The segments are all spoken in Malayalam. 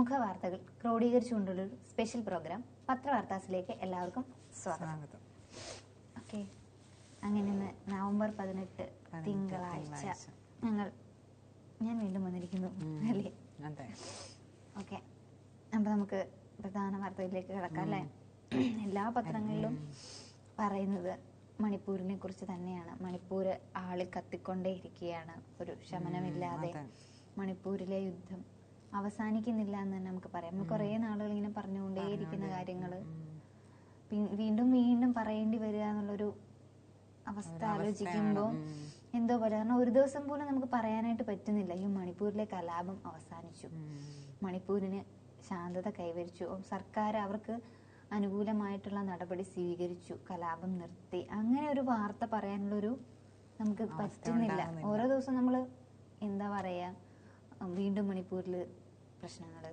പ്രമുഖ വാർത്തകൾ ക്രോഡീകരിച്ചുകൊണ്ടുള്ള ഒരു സ്പെഷ്യൽ പ്രോഗ്രാം പത്രവാർത്താസിലേക്ക് എല്ലാവർക്കും സ്വാഗതം. ഓക്കെ, അങ്ങനെ ഇന്ന് നവംബർ 18 തിങ്കളാഴ്ച ഞാൻ വീണ്ടും വന്നിരിക്കുന്നു അല്ലേ? ഓക്കെ, അപ്പൊ നമുക്ക് പ്രധാന വാർത്തകളിലേക്ക് കിടക്കാം അല്ലേ? എല്ലാ പത്രങ്ങളിലും പറയുന്നത് മണിപ്പൂരിനെ കുറിച്ച് തന്നെയാണ്. മണിപ്പൂര് ആളി കത്തിക്കൊണ്ടേയിരിക്കുകയാണ്, ഒരു ശമനമില്ലാതെ. മണിപ്പൂരിലെ യുദ്ധം അവസാനിക്കുന്നില്ല എന്ന് തന്നെ നമുക്ക് പറയാം. നമ്മൾ കുറെ നാളുകൾ ഇങ്ങനെ പറഞ്ഞുകൊണ്ടേയിരിക്കുന്ന കാര്യങ്ങള് വീണ്ടും വീണ്ടും പറയേണ്ടി വരിക എന്നുള്ളൊരു അവസ്ഥ ആലോചിക്കുമ്പോൾ എന്തോ പോലെ. കാരണം ഒരു ദിവസം പോലും നമുക്ക് പറയാനായിട്ട് പറ്റുന്നില്ല ഈ മണിപ്പൂരിലെ കലാപം അവസാനിച്ചു, മണിപ്പൂരിന് ശാന്തത കൈവരിച്ചു, സർക്കാർ അവർക്ക് അനുകൂലമായിട്ടുള്ള നടപടി സ്വീകരിച്ചു, കലാപം നിർത്തി, അങ്ങനെ ഒരു വാർത്ത പറയാനുള്ളൊരു നമുക്ക് പറ്റുന്നില്ല. ഓരോ ദിവസം നമ്മൾ എന്താ പറയാ, വീണ്ടും മണിപ്പൂരിൽ പ്രശ്നങ്ങള്,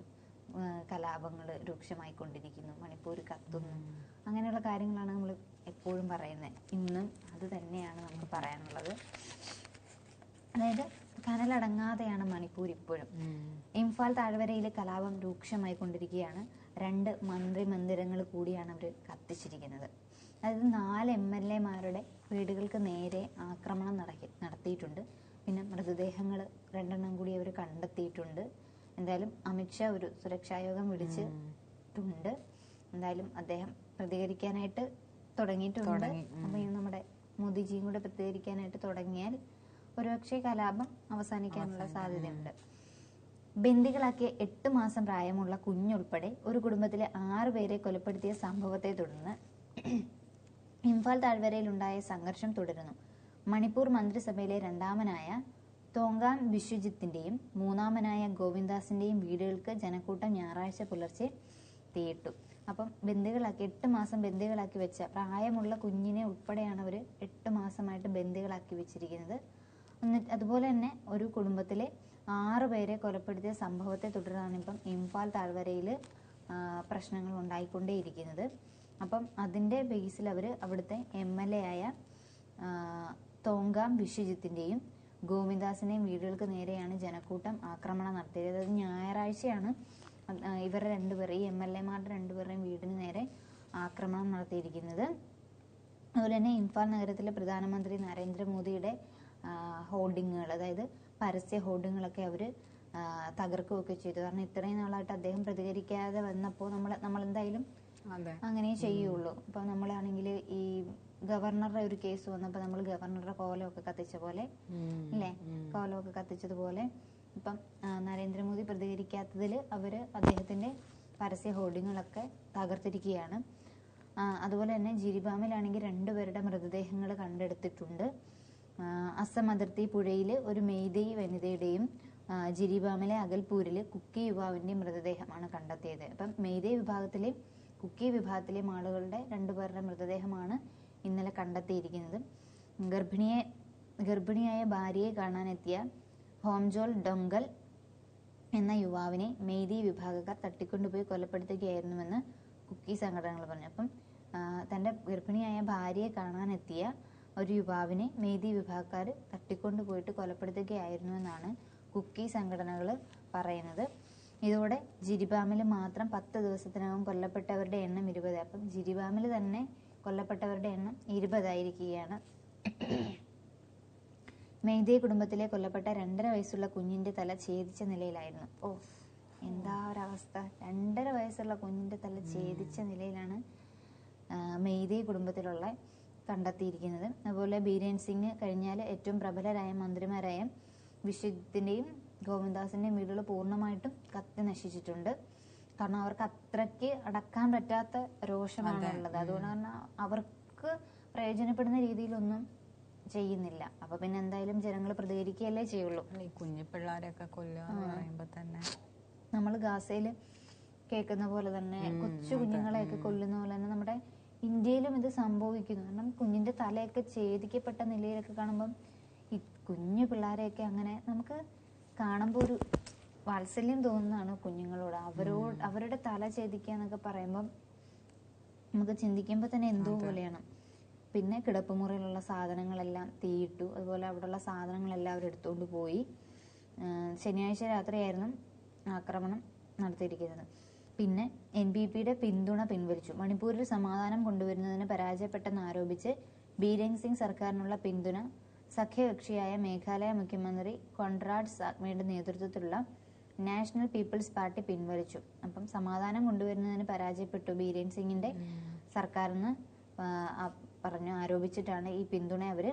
കലാപങ്ങള് രൂക്ഷമായിക്കൊണ്ടിരിക്കുന്നു, മണിപ്പൂർ കത്തുന്നു, അങ്ങനെയുള്ള കാര്യങ്ങളാണ് നമ്മൾ എപ്പോഴും പറയുന്നത്. ഇന്നും അത് തന്നെയാണ് നമുക്ക് പറയാനുള്ളത്. അതായത് കനലടങ്ങാതെയാണ് മണിപ്പൂർ ഇപ്പോഴും. ഇംഫാൽ താഴ്വരയിലെ കലാപം രൂക്ഷമായി കൊണ്ടിരിക്കുകയാണ്. 2 മന്ത്രിമന്ദിരങ്ങൾ കൂടിയാണ് അവർ കത്തിച്ചിരിക്കുന്നത്. അതായത് 4 MLA-മാരുടെ വീടുകൾക്ക് നേരെ ആക്രമണം നടത്തിയിട്ടുണ്ട്. പിന്നെ മൃതദേഹങ്ങൾ 2 കൂടി അവർ കണ്ടെത്തിയിട്ടുണ്ട്. എന്തായാലും അമിത്ഷാ ഒരു സുരക്ഷായോഗം വിളിച്ചിട്ടുണ്ട്. എന്തായാലും അദ്ദേഹം പ്രതികരിക്കാനായിട്ട് തുടങ്ങിയിട്ടുണ്ട്. അപ്പൊ നമ്മുടെ മോദിജിയും കൂടെ പ്രതികരിക്കാനായിട്ട് തുടങ്ങിയാൽ ഒരുപക്ഷെ കലാപം അവസാനിക്കാനുള്ള സാധ്യതയുണ്ട്. ബന്ദികളാക്കിയ 8 മാസം പ്രായമുള്ള കുഞ്ഞുൾപ്പെടെ ഒരു കുടുംബത്തിലെ 6 പേരെ കൊലപ്പെടുത്തിയ സംഭവത്തെ തുടർന്ന് ഇംഫാൽ താഴ്വരയിലുണ്ടായ സംഘർഷം തുടരുന്നു. മണിപ്പൂർ മന്ത്രിസഭയിലെ 2ാമനായ തോങ്കാം ബിശ്വജിത്തിന്റെയും 3ാമനായ ഗോവിന്ദാസിന്റെയും വീടുകൾക്ക് ജനക്കൂട്ടം ഞായറാഴ്ച പുലർച്ചെ തീയിട്ടു. അപ്പം 8 മാസം ബന്ദികളാക്കി വെച്ച പ്രായമുള്ള കുഞ്ഞിനെ ഉൾപ്പെടെയാണ് അവർ 8 മാസമായിട്ട് ബന്ദികളാക്കി വെച്ചിരിക്കുന്നത്. അതുപോലെ തന്നെ ഒരു കുടുംബത്തിലെ 6 പേരെ കൊലപ്പെടുത്തിയ സംഭവത്തെ തുടർന്നാണ് ഇപ്പം ഇംഫാൽ താഴ്വരയിൽ പ്രശ്നങ്ങൾ ഉണ്ടായിക്കൊണ്ടേയിരിക്കുന്നത്. അപ്പം അതിന്റെ ബേസിൽ അവർ അവിടുത്തെ MLA ആയ തോങ്കാം ബിശ്വജിത്തിന്റെയും ഗോവിന്ദാസിന്റെയും വീടുകൾക്ക് നേരെയാണ് ജനക്കൂട്ടം ആക്രമണം നടത്തിയത്. അത് ഞായറാഴ്ചയാണ് ഇവരുടെ 2 പേർ, ഈ MLA-മാരുടെ 2 പേരുടെയും വീടിന് നേരെ ആക്രമണം നടത്തിയിരിക്കുന്നത്. അതുപോലെ തന്നെ ഇംഫാൽ നഗരത്തിലെ പ്രധാനമന്ത്രി നരേന്ദ്രമോദിയുടെ ഹോർഡിങ്ങുകൾ, അതായത് പരസ്യ ഹോർഡിങ്ങുകളൊക്കെ അവർ തകർക്കുകയൊക്കെ ചെയ്തു. കാരണം ഇത്രയും നാളായിട്ട് അദ്ദേഹം പ്രതികരിക്കാതെ വന്നപ്പോൾ നമ്മൾ എന്തായാലും അങ്ങനെ ചെയ്യുള്ളൂ. ഇപ്പൊ നമ്മളാണെങ്കിൽ ഈ ഗവർണറുടെ ഒരു കേസ് വന്നപ്പോൾ നമ്മൾ ഗവർണറുടെ കോലമൊക്കെ കത്തിച്ച പോലെ അല്ലേ, കോലമൊക്കെ കത്തിച്ചതുപോലെ ഇപ്പം നരേന്ദ്രമോദി പ്രതികരിക്കാത്തതിൽ അവര് അദ്ദേഹത്തിന്റെ പരസ്യ ഹോർഡിങ്ങുകളൊക്കെ തകർത്തിരിക്കുകയാണ്. അതുപോലെ തന്നെ ജിരിബാമിലാണെങ്കിൽ 2 പേരുടെ മൃതദേഹങ്ങൾ കണ്ടെടുത്തിട്ടുണ്ട്. അസം അതിർത്തി പുഴയിൽ ഒരു മെയ്തേയ് വനിതയുടെയും ജിരിബാമിലെ അഗൽപൂരിൽ കുക്കി യുവാവിന്റെയും മൃതദേഹമാണ് കണ്ടെത്തിയത്. അപ്പം മെയ്തേയ് വിഭാഗത്തിലെ കുക്കി വിഭാഗത്തിലെ ആളുകളുടെ 2 പേരുടെ മൃതദേഹമാണ് ഇന്നലെ കണ്ടെത്തിയിരിക്കുന്നത്. ഗർഭിണിയായ ഭാര്യയെ കാണാനെത്തിയ ഹോംജോൽ ഡൊങ്കൽ എന്ന യുവാവിനെ മെയ്തേയ് വിഭാഗക്കാർ തട്ടിക്കൊണ്ടുപോയി കൊലപ്പെടുത്തുകയായിരുന്നുവെന്ന് കുക്കി സംഘടനകൾ പറഞ്ഞു. അപ്പം തന്റെ ഗർഭിണിയായ ഭാര്യയെ കാണാനെത്തിയ ഒരു യുവാവിനെ മെയ്തേയ് വിഭാഗക്കാർ തട്ടിക്കൊണ്ടുപോയിട്ട് കൊലപ്പെടുത്തുകയായിരുന്നുവെന്നാണ് കുക്കി സംഘടനകൾ പറയുന്നത്. ഇതോടെ ജിരിബാമിൽ മാത്രം 10 ദിവസത്തിനകം കൊല്ലപ്പെട്ടവരുടെ എണ്ണം 20. അപ്പം ജിരിബാമിൽ തന്നെ കൊല്ലപ്പെട്ടവരുടെ എണ്ണം 20 ആയിരിക്കുകയാണ്. മെയ്തേയ് കുടുംബത്തിലെ കൊല്ലപ്പെട്ട 2.5 വയസ്സുള്ള കുഞ്ഞിന്റെ തല ഛേദിച്ച നിലയിലായിരുന്നു. എന്താ ഒരവസ്ഥ! 2.5 വയസ്സുള്ള കുഞ്ഞിന്റെ തല ഛേദിച്ച നിലയിലാണ് മെയ്തേയ് കുടുംബത്തിലുള്ള കണ്ടെത്തിയിരിക്കുന്നത്. അതുപോലെ ബീരേൻ സിംഗ് കഴിഞ്ഞാൽ ഏറ്റവും പ്രബലരായ മന്ത്രിമാരായ വിശ്വജിത്തിന്റെയും ഗോവിന്ദാസിന്റെയും വീടുകൾ പൂർണ്ണമായിട്ടും കത്തി നശിച്ചിട്ടുണ്ട്. കാരണം അവർക്ക് അത്രയ്ക്ക് അടക്കാൻ പറ്റാത്ത രോഷമാണുള്ളത്. അതുകൊണ്ട് തന്നെ അവർക്ക് പ്രയോജനപ്പെടുന്ന രീതിയിലൊന്നും ചെയ്യുന്നില്ല. അപ്പൊ പിന്നെ എന്തായാലും ജനങ്ങൾ പ്രതികരിക്കുകയല്ലേ ചെയ്യുള്ളൂ. ഈ കുഞ്ഞു പിള്ളേരെയൊക്കെ കൊല്ലുക എന്ന് പറയുമ്പോ തന്നെ നമ്മൾ ഗാസയിൽ കേൾക്കുന്ന പോലെ തന്നെ, കൊച്ചു കുഞ്ഞുങ്ങളെയൊക്കെ കൊല്ലുന്ന പോലെ തന്നെ നമ്മുടെ ഇന്ത്യയിലും ഇത് സംഭവിക്കുന്നു. കാരണം കുഞ്ഞിന്റെ തലയൊക്കെ ഛേദിക്കപ്പെട്ട നിലയിലൊക്കെ കാണുമ്പം ഈ കുഞ്ഞു പിള്ളേരെയൊക്കെ അങ്ങനെ നമുക്ക് കാണുമ്പോൾ ഒരു വാത്സല്യം തോന്നുന്നതാണ് കുഞ്ഞുങ്ങളോട്. അവരുടെ തല ഛേദിക്കുക എന്നൊക്കെ പറയുമ്പം നമുക്ക് ചിന്തിക്കുമ്പോൾ തന്നെ എന്തോ പോലെയാണ്. പിന്നെ കിടപ്പുമുറിയിലുള്ള സാധനങ്ങളെല്ലാം തീയിട്ടു. അതുപോലെ അവിടെയുള്ള സാധനങ്ങളെല്ലാം അവർ എടുത്തുകൊണ്ട് പോയി. ശനിയാഴ്ച രാത്രിയായിരുന്നു ആക്രമണം നടത്തിയിരിക്കുന്നത്. പിന്നെ NPPയുടെ പിന്തുണ പിൻവലിച്ചു. മണിപ്പൂരിൽ സമാധാനം കൊണ്ടുവരുന്നതിന് പരാജയപ്പെട്ടെന്ന് ആരോപിച്ച് ബീരേൻ സിംഗ് സർക്കാരിനുള്ള പിന്തുണ സഖ്യകക്ഷിയായ മേഘാലയ മുഖ്യമന്ത്രി കൊൺറാഡ് സാഗ്മയുടെ നേതൃത്വത്തിലുള്ള നാഷണൽ പീപ്പിൾസ് പാർട്ടി പിൻവലിച്ചു. അപ്പം സമാധാനം കൊണ്ടുവരുന്നതിന് പരാജയപ്പെട്ടു ബീരേൻ സിംഗിന്റെ സർക്കാരെന്ന് പറഞ്ഞു ആരോപിച്ചിട്ടാണ് ഈ പിന്തുണ അവർ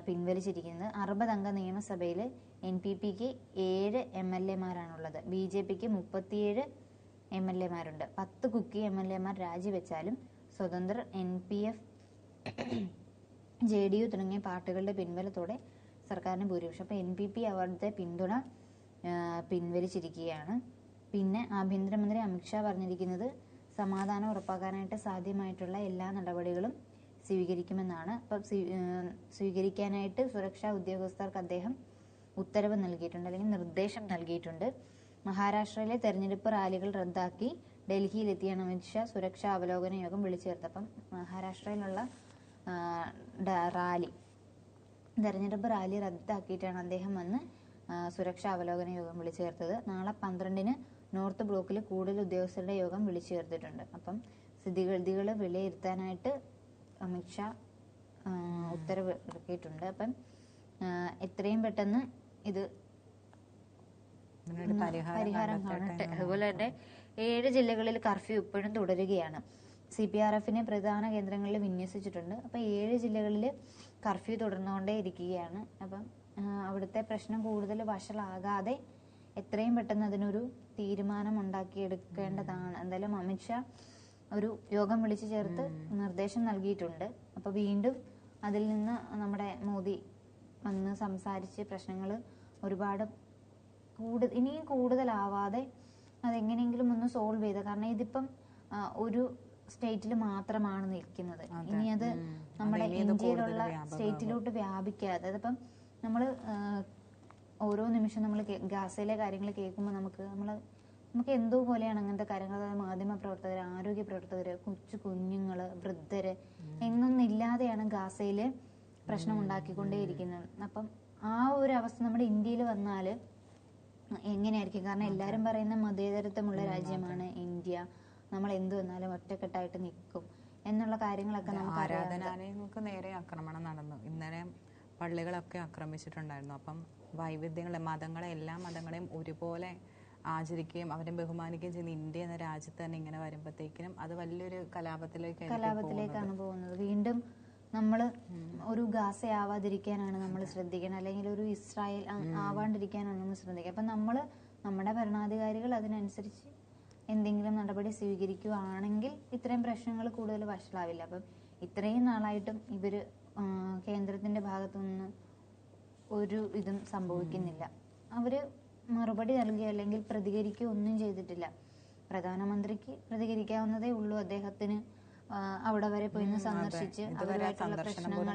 പിൻവലിച്ചിരിക്കുന്നത്. 60 അംഗ നിയമസഭയിൽ NPPക്ക് 7 MLA-മാരാണുള്ളത്. BJPക്ക് 37 MLA-മാരുണ്ട്. 10 കുക്കി MLA-മാർ രാജിവെച്ചാലും സ്വതന്ത്രർ, NPF, JDU തുടങ്ങിയ പാർട്ടികളുടെ പിൻബലത്തോടെ സർക്കാരിന് ഭൂരിപക്ഷം. അപ്പോൾ NPP അവരുടെ പിന്തുണ പിൻവലിച്ചിരിക്കുകയാണ്. പിന്നെ ആഭ്യന്തരമന്ത്രി അമിത്ഷാ പറഞ്ഞിരിക്കുന്നത് സമാധാനം ഉറപ്പാക്കാനായിട്ട് സാധ്യമായിട്ടുള്ള എല്ലാ നടപടികളും സ്വീകരിക്കുമെന്നാണ്. അപ്പം സ്വീകരിക്കാനായിട്ട് സുരക്ഷാ ഉദ്യോഗസ്ഥർക്ക് അദ്ദേഹം ഉത്തരവ് നൽകിയിട്ടുണ്ട്, അല്ലെങ്കിൽ നിർദ്ദേശം നൽകിയിട്ടുണ്ട്. മഹാരാഷ്ട്രയിലെ തെരഞ്ഞെടുപ്പ് റാലികൾ റദ്ദാക്കി ഡൽഹിയിലെത്തിയാണ് അമിത്ഷാ സുരക്ഷാ അവലോകന യോഗം വിളിച്ചു ചേർത്തത്. അപ്പം മഹാരാഷ്ട്രയിലുള്ള തെരഞ്ഞെടുപ്പ് റാലി റദ്ദാക്കിയിട്ടാണ് അദ്ദേഹം വന്ന് സുരക്ഷാ അവലോകന യോഗം വിളിച്ചു ചേർത്തത്. നാളെ 12-ന് നോർത്ത് ബ്ലോക്കിൽ കൂടുതൽ ഉദ്യോഗസ്ഥരുടെ യോഗം വിളിച്ചു ചേർത്തിട്ടുണ്ട്. അപ്പം സ്ഥിതിഗതികൾ വിലയിരുത്താനായിട്ട് അമിത്ഷാ ഉത്തരവ് ഇറക്കിയിട്ടുണ്ട്. അപ്പം എത്രയും പെട്ടെന്ന് ഇത് പരിഹാരം കാണട്ടെ. അതുപോലെ തന്നെ 7 ജില്ലകളിൽ കർഫ്യൂ ഇപ്പോഴും തുടരുകയാണ്. CPRFനെ പ്രധാന കേന്ദ്രങ്ങളിൽ വിന്യസിച്ചിട്ടുണ്ട്. അപ്പം 7 ജില്ലകളിൽ കർഫ്യൂ തുടർന്നുകൊണ്ടേ ഇരിക്കുകയാണ്. അപ്പം അവിടുത്തെ പ്രശ്നം കൂടുതൽ വഷളാകാതെ എത്രയും പെട്ടെന്ന് അതിനൊരു തീരുമാനം ഉണ്ടാക്കിയെടുക്കേണ്ടതാണ്. എന്തായാലും അമിത്ഷാ ഒരു യോഗം വിളിച്ചു ചേർത്ത് നിർദ്ദേശം നൽകിയിട്ടുണ്ട്. അപ്പോൾ വീണ്ടും അതിൽ നിന്ന് നമ്മുടെ മോദി വന്ന് സംസാരിച്ച് പ്രശ്നങ്ങൾ ഒരുപാട് ഇനിയും കൂടുതലാവാതെ അതെങ്ങനെയെങ്കിലും ഒന്ന് സോൾവ് ചെയ്ത്, കാരണം ഇതിപ്പം ഒരു സ്റ്റേറ്റിൽ മാത്രമാണ് നിൽക്കുന്നത്. ഇനി അത് നമ്മുടെ ഇന്ത്യയിലുള്ള സ്റ്റേറ്റിലോട്ട് വ്യാപിക്കാതെ, അതിപ്പം നമ്മൾ ഓരോ നിമിഷം നമ്മൾ ഗാസയിലെ കാര്യങ്ങൾ കേൾക്കുമ്പോൾ നമുക്ക് എന്തോ പോലെയാണ് അങ്ങനത്തെ കാര്യങ്ങൾ. മാധ്യമ പ്രവർത്തകർ, ആരോഗ്യ പ്രവർത്തകർ, കുഞ്ഞുങ്ങൾ, വൃദ്ധര് എന്നൊന്നില്ലാതെയാണ് ഗാസയിൽ പ്രശ്നം ഉണ്ടാക്കിക്കൊണ്ടേയിരിക്കുന്നത്. അപ്പം ആ ഒരു അവസ്ഥ നമ്മുടെ ഇന്ത്യയിൽ വന്നാൽ എങ്ങനെയായിരിക്കും? കാരണം എല്ലാവരും പറയുന്ന മതേതരത്വമുള്ള രാജ്യമാണ് ഇന്ത്യ, നമ്മൾ എന്ത് വന്നാലും ഒറ്റക്കെട്ടായിട്ട് നിൽക്കും എന്നുള്ള കാര്യങ്ങളൊക്കെ നമുക്ക് ആരാധനാലയങ്ങൾക്ക് നേരെ ആക്രമണം നടന്നു. ഇന്നലെ പള്ളികളൊക്കെ ആക്രമിച്ചിട്ടുണ്ടായിരുന്നു. അപ്പം വൈവിധ്യങ്ങളെ എല്ലാ മതങ്ങളെയും ഒരുപോലെ ആചരിക്കുകയും അവരെ ബഹുമാനിക്കുകയും ചെയ്യുന്ന ഇന്ത്യ എന്ന രാജ്യത്ത് തന്നെ ഇങ്ങനെ വരുമ്പോഴത്തേക്കിനും അത് വലിയൊരു കലാപത്തിലേക്കാണ് പോകുന്നത്. വീണ്ടും നമ്മൾ ഒരു ഗാസയാവാതിരിക്കാനാണ് നമ്മൾ ശ്രദ്ധിക്കണം, അല്ലെങ്കിൽ ഒരു ഇസ്രായേൽ ആവാണ്ടിരിക്കാനാണ് നമ്മൾ ശ്രദ്ധിക്കുക. അപ്പം നമ്മുടെ ഭരണാധികാരികൾ അതിനനുസരിച്ച് എന്തെങ്കിലും നടപടി സ്വീകരിക്കുകയാണെങ്കിൽ ഇത്രയും പ്രശ്നങ്ങൾ കൂടുതൽ വഷളാവില്ല. അപ്പം ഇത്രയും നാളായിട്ടും ഇവര് കേന്ദ്രത്തിന്റെ ഭാഗത്തുനിന്ന് ഒരു ഇതും സംഭവിക്കുന്നില്ല. അവര് മറുപടി നൽകുകയോ അല്ലെങ്കിൽ പ്രതികരിക്കുകയോ ഒന്നും ചെയ്തിട്ടില്ല. പ്രധാനമന്ത്രിക്ക് പ്രതികരിക്കാവുന്നതേ ഉള്ളൂ. അദ്ദേഹത്തിന് അവിടെ വരെ പോയി സന്ദർശിച്ച് അവരുമായിട്ടുള്ള പ്രശ്നങ്ങൾ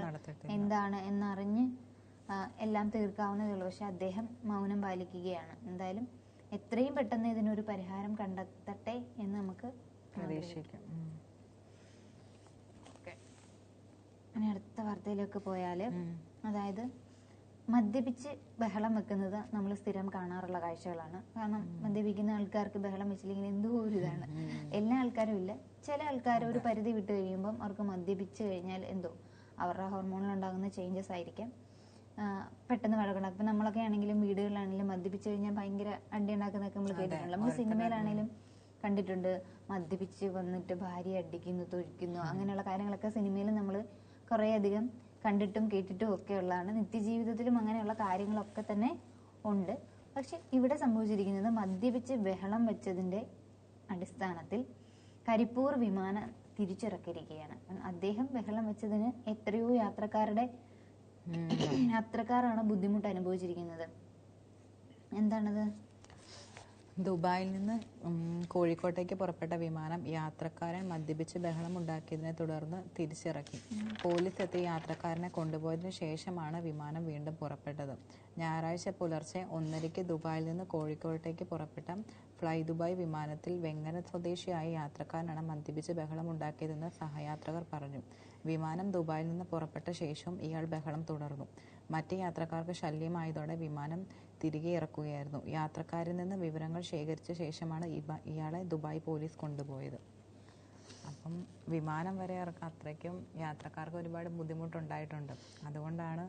എന്താണ് എന്നറിഞ്ഞ് എല്ലാം തീർക്കാവുന്നതേ ഉള്ളൂ. പക്ഷെ അദ്ദേഹം മൗനം പാലിക്കുകയാണ്. എന്തായാലും എത്രയും പെട്ടെന്ന് ഇതിനൊരു പരിഹാരം കണ്ടെത്തട്ടെ എന്ന് നമുക്ക് പ്രതീക്ഷിക്കാം. ഇനി അടുത്ത വാർത്തയിലേക്ക് പോയാല്, അതായത് മദ്യപിച്ച് ബഹളം വെക്കുന്നത് നമ്മൾ സ്ഥിരം കാണാറുള്ള കാഴ്ചകളാണ്. കാരണം മദ്യപിക്കുന്ന ആൾക്കാർക്ക് ബഹളം വെച്ചില്ലെങ്കിൽ എന്തോ ഒരു ഇതാണ്. എല്ലാ ആൾക്കാരും ഇല്ല, ചില ആൾക്കാർ ഒരു പരിധി വിട്ട് കഴിയുമ്പം അവർക്ക് മദ്യപിച്ച് കഴിഞ്ഞാൽ എന്തോ അവരുടെ ഹോർമോണിൽ ഉണ്ടാകുന്ന ചേഞ്ചസ് ആയിരിക്കാം, പെട്ടെന്ന് വഴക്കുണ്ടാക്കും. ഇപ്പം നമ്മളൊക്കെ ആണെങ്കിലും വീടുകളിലാണെങ്കിലും മദ്യപിച്ച് കഴിഞ്ഞാൽ ഭയങ്കര അടി ഉണ്ടാക്കുന്നതൊക്കെ നമ്മൾ കേട്ടിട്ടുണ്ട്. നമ്മൾ സിനിമയിലാണെങ്കിലും കണ്ടിട്ടുണ്ട്. മദ്യപിച്ച് വന്നിട്ട് ഭാര്യ അടിക്കുന്നു, തൊഴിക്കുന്നു, അങ്ങനെയുള്ള കാര്യങ്ങളൊക്കെ സിനിമയിൽ നമ്മൾ കുറേയധികം കണ്ടിട്ടും കേട്ടിട്ടും ഒക്കെ ഉള്ളതാണ്. നിത്യജീവിതത്തിലും അങ്ങനെയുള്ള കാര്യങ്ങളൊക്കെ തന്നെ ഉണ്ട്. പക്ഷെ ഇവിടെ സംഭവിച്ചിരിക്കുന്നത് മദ്യപിച്ച് ബഹളം വെച്ചതിന്റെ അടിസ്ഥാനത്തിൽ കരിപ്പൂർ വിമാനം തിരിച്ചിറക്കിയിരിക്കുകയാണ്. അദ്ദേഹം ബഹളം വെച്ചതിന് എത്രയോ യാത്രക്കാരാണ് ബുദ്ധിമുട്ട് അനുഭവിച്ചിരിക്കുന്നത്. എന്താണത്? ദുബായിൽ നിന്ന് കോഴിക്കോട്ടേക്ക് പുറപ്പെട്ട വിമാനം യാത്രക്കാരൻ മദ്യപിച്ച് ബഹളം ഉണ്ടാക്കിയതിനെ തുടർന്ന് തിരിച്ചിറക്കി. പോലീസ് എത്തി യാത്രക്കാരനെ കൊണ്ടുപോയതിനു ശേഷമാണ് വിമാനം വീണ്ടും പുറപ്പെട്ടത്. ഞായറാഴ്ച പുലർച്ചെ 1:30 ദുബായിൽ നിന്ന് കോഴിക്കോട്ടേക്ക് പുറപ്പെട്ട ഫ്ലൈ ദുബായ് വിമാനത്തിൽ വെങ്ങര സ്വദേശിയായ യാത്രക്കാരനാണ് മദ്യപിച്ച് ബഹളം ഉണ്ടാക്കിയതെന്ന് സഹയാത്രികർ പറഞ്ഞു. വിമാനം ദുബായിൽ നിന്ന് പുറപ്പെട്ട ശേഷവും ഇയാൾ ബഹളം തുടർന്നു. മറ്റ് യാത്രക്കാർക്ക് ശല്യമായതോടെ വിമാനം തിരികെ ഇറക്കുകയായിരുന്നു. യാത്രക്കാരിൽ നിന്ന് വിവരങ്ങൾ ശേഖരിച്ച ശേഷമാണ് ഇയാളെ ദുബായ് പോലീസ് കൊണ്ടുപോയത്. അപ്പം വിമാനം വരെ ഇറക്കാൻ അത്രയ്ക്കും യാത്രക്കാർക്ക് ഒരുപാട് ബുദ്ധിമുട്ടുണ്ടായിട്ടുണ്ട്. അതുകൊണ്ടാണ്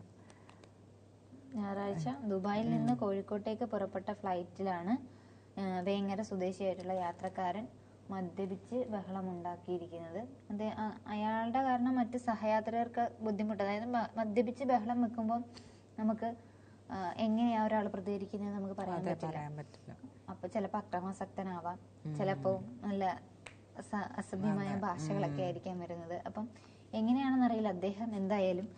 ഞായറാഴ്ച ദുബായിൽ നിന്ന് കോഴിക്കോട്ടേക്ക് പുറപ്പെട്ട ഫ്ലൈറ്റിലാണ് വേങ്ങര സ്വദേശിയായിട്ടുള്ള യാത്രക്കാരൻ മദ്യപിച്ച് ബഹളമുണ്ടാക്കിയിരിക്കുന്നത്. അയാളുടെ കാരണം മറ്റ് സഹയാത്രികർക്ക് ബുദ്ധിമുട്ട്. അതായത് മദ്യപിച്ച് ബഹളം വെക്കുമ്പോൾ നമുക്ക് എങ്ങനെയാ ഒരാൾ പ്രതികരിക്കുന്നത് നമുക്ക് പറയാൻ പറ്റില്ല. അപ്പൊ ചിലപ്പോൾ അക്രമാസക്തനാവാം, ചിലപ്പോ നല്ല അസഭ്യമായ ഭാഷകളൊക്കെ ആയിരിക്കാം വരുന്നത്. അപ്പം എങ്ങനെയാണെന്നറിയില്ല. അദ്ദേഹം എന്തായാലും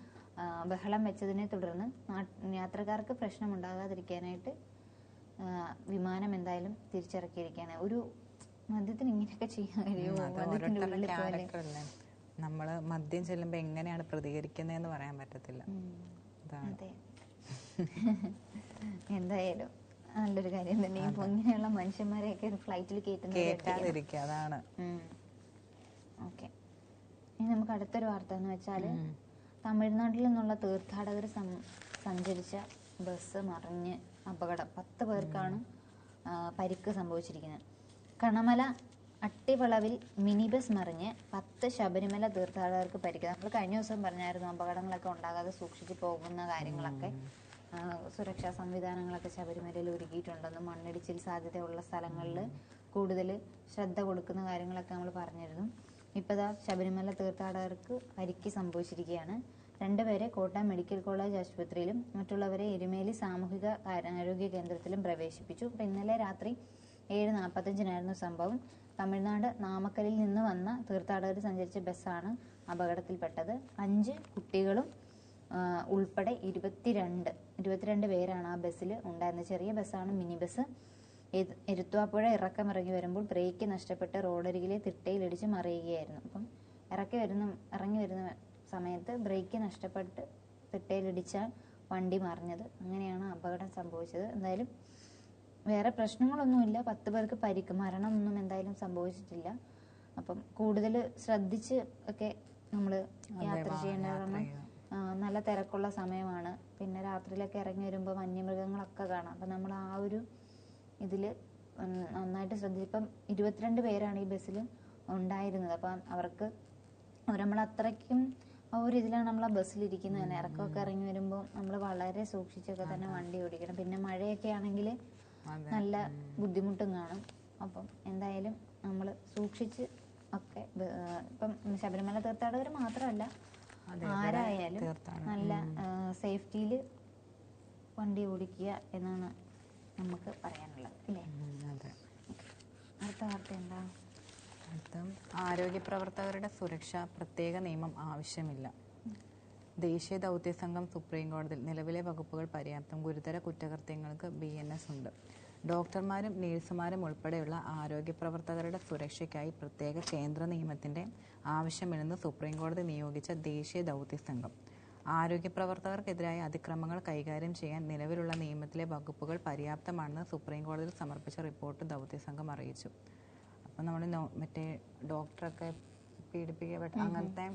ബഹളം വെച്ചതിനെ തുടർന്ന് യാത്രക്കാർക്ക് പ്രശ്നം ഉണ്ടാകാതിരിക്കാനായിട്ട് വിമാനം എന്തായാലും തിരിച്ചിറക്കിയിരിക്കുകയാണ്. ഒരു മദ്യത്തിന് ഇങ്ങനെയൊക്കെ ചെയ്യാൻ കഴിയുമോ? നമ്മള് മദ്യം ചെല്ലുമ്പോ എങ്ങനെയാണ് പ്രതികരിക്കുന്നതെന്ന് പറയാൻ പറ്റത്തില്ല. അതെ, എന്തായാലും നല്ലൊരു കാര്യം തന്നെ. ഇപ്പൊ ഇങ്ങനെയുള്ള മനുഷ്യന്മാരെയൊക്കെ ഫ്ലൈറ്റിൽ കേറ്റാതിരിക്കുക, അതാണ്. ഓക്കെ, ഇനി നമുക്ക് അടുത്തൊരു വാർത്ത എന്ന് വെച്ചാല് തമിഴ്നാട്ടിൽ നിന്നുള്ള തീർത്ഥാടകർ സഞ്ചരിച്ച ബസ് മറിഞ്ഞ് അപകടം. 10 പേർക്കാണ് പരിക്ക് സംഭവിച്ചിരിക്കുന്നത്. കണമല അട്ടിവളവിൽ മിനി ബസ് മറിഞ്ഞ് 10 ശബരിമല തീർത്ഥാടകർക്ക് പരിക്ക്. നമ്മൾ കഴിഞ്ഞ ദിവസം പറഞ്ഞായിരുന്നു അപകടങ്ങളൊക്കെ ഉണ്ടാകാതെ സൂക്ഷിച്ചു പോകുന്ന കാര്യങ്ങളൊക്കെ, സുരക്ഷാ സംവിധാനങ്ങളൊക്കെ ശബരിമലയിൽ ഒരുക്കിയിട്ടുണ്ടെന്നും മണ്ണിടിച്ചിൽ സാധ്യതയുള്ള സ്ഥലങ്ങളിൽ കൂടുതൽ ശ്രദ്ധ കൊടുക്കുന്ന കാര്യങ്ങളൊക്കെ നമ്മൾ പറഞ്ഞിരുന്നു. ഇപ്പതാ ശബരിമല തീർത്ഥാടകർക്ക് പരിക്ക് സംഭവിച്ചിരിക്കുകയാണ്. 2 പേരെ കോട്ടയം മെഡിക്കൽ കോളേജ് ആശുപത്രിയിലും മറ്റുള്ളവരെ എരുമേലി സാമൂഹിക ആരോഗ്യ കേന്ദ്രത്തിലും പ്രവേശിപ്പിച്ചു. ഇന്നലെ രാത്രി 7:45 സംഭവം. തമിഴ്നാട് നാമക്കലിൽ നിന്ന് വന്ന തീർത്ഥാടകർ സഞ്ചരിച്ച ബസ്സാണ് അപകടത്തിൽപ്പെട്ടത്. 5 കുട്ടികളും ഉൾപ്പെടെ 22 പേരാണ് ആ ബസ്സിൽ ഉണ്ടായിരുന്നത്. ചെറിയ ബസ്സാണ്, മിനി ബസ്. എരുത്തുവാപ്പുഴ ഇറക്കമിറങ്ങി വരുമ്പോൾ ബ്രേക്ക് നഷ്ടപ്പെട്ട് റോഡരികിലെ തിട്ടയിലിടിച്ച് മറിയുകയായിരുന്നു. അപ്പം ഇറങ്ങി വരുന്ന സമയത്ത് ബ്രേക്ക് നഷ്ടപ്പെട്ട് തിട്ടയിലിടിച്ച വണ്ടി മറിഞ്ഞത്. അങ്ങനെയാണ് അപകടം സംഭവിച്ചത്. എന്തായാലും വേറെ പ്രശ്നങ്ങളൊന്നുമില്ല. 10 പേർക്ക് പരിക്ക്, മരണമൊന്നും എന്തായാലും സംഭവിച്ചിട്ടില്ല. അപ്പം കൂടുതൽ ശ്രദ്ധിച്ച് ഒക്കെ നമ്മൾ യാത്ര ചെയ്യേണ്ട. കാരണം നല്ല തിരക്കുള്ള സമയമാണ്. പിന്നെ രാത്രിയിലൊക്കെ ഇറങ്ങി വരുമ്പോൾ വന്യമൃഗങ്ങളൊക്കെ കാണാം. അപ്പം നമ്മൾ ആ ഒരു ഇതിൽ നന്നായിട്ട് ശ്രദ്ധിച്ചു. ഇപ്പം 22 പേരാണ് ഈ ബസ്സിൽ ഉണ്ടായിരുന്നത്. അപ്പം അവർക്ക് നമ്മൾ അത്രയ്ക്കും ആ ഒരു ഇതിലാണ് നമ്മൾ ആ ബസ്സിലിരിക്കുന്നത് തന്നെ. ഇറക്കമൊക്കെ ഇറങ്ങി വരുമ്പോൾ നമ്മൾ വളരെ സൂക്ഷിച്ചൊക്കെ തന്നെ വണ്ടി ഓടിക്കണം. പിന്നെ മഴയൊക്കെ ആണെങ്കിൽ നല്ല ബുദ്ധിമുട്ടും കാണും. അപ്പം എന്തായാലും നമ്മൾ സൂക്ഷിച്ച് ഒക്കെ, ഇപ്പം ശബരിമല തീർത്ഥാടകർ മാത്രമല്ല ആരായാലും നല്ല സേഫ്റ്റിയിൽ വണ്ടി ഓടിക്കുക എന്നാണ് നമുക്ക് പറയാനുള്ളത്, അല്ലേ? അടുത്ത വാർത്ത എന്താ? ആരോഗ്യ പ്രവർത്തകരുടെ സുരക്ഷ പ്രത്യേക നിയമം ആവശ്യമില്ല. ദേശീയ ദൗത്യ സംഘം സുപ്രീം കോടതിയിൽ നിലവിലെ വകുപ്പുകൾ പര്യാപ്തം, ഗുരുതര കുറ്റകൃത്യങ്ങൾക്ക് BNS ഉണ്ട്. ഡോക്ടർമാരും നഴ്സുമാരും ഉൾപ്പെടെയുള്ള ആരോഗ്യ പ്രവർത്തകരുടെ സുരക്ഷയ്ക്കായി പ്രത്യേക കേന്ദ്ര നിയമത്തിന്റെ ആവശ്യമില്ലെന്ന് സുപ്രീം കോടതി നിയോഗിച്ച ദേശീയ ദൗത്യ സംഘം. ആരോഗ്യ പ്രവർത്തകർക്കെതിരായ അതിക്രമങ്ങൾ കൈകാര്യം ചെയ്യാൻ നിലവിലുള്ള നിയമത്തിലെ വകുപ്പുകൾ പര്യാപ്തമാണെന്ന് സുപ്രീം കോടതിയിൽ സമർപ്പിച്ച റിപ്പോർട്ട് ദൗത്യ സംഘം അറിയിച്ചു. അപ്പം നമ്മൾ മറ്റേ ഡോക്ടറൊക്കെ പീഡിപ്പിക്കപ്പെട്ട അങ്ങനത്തെ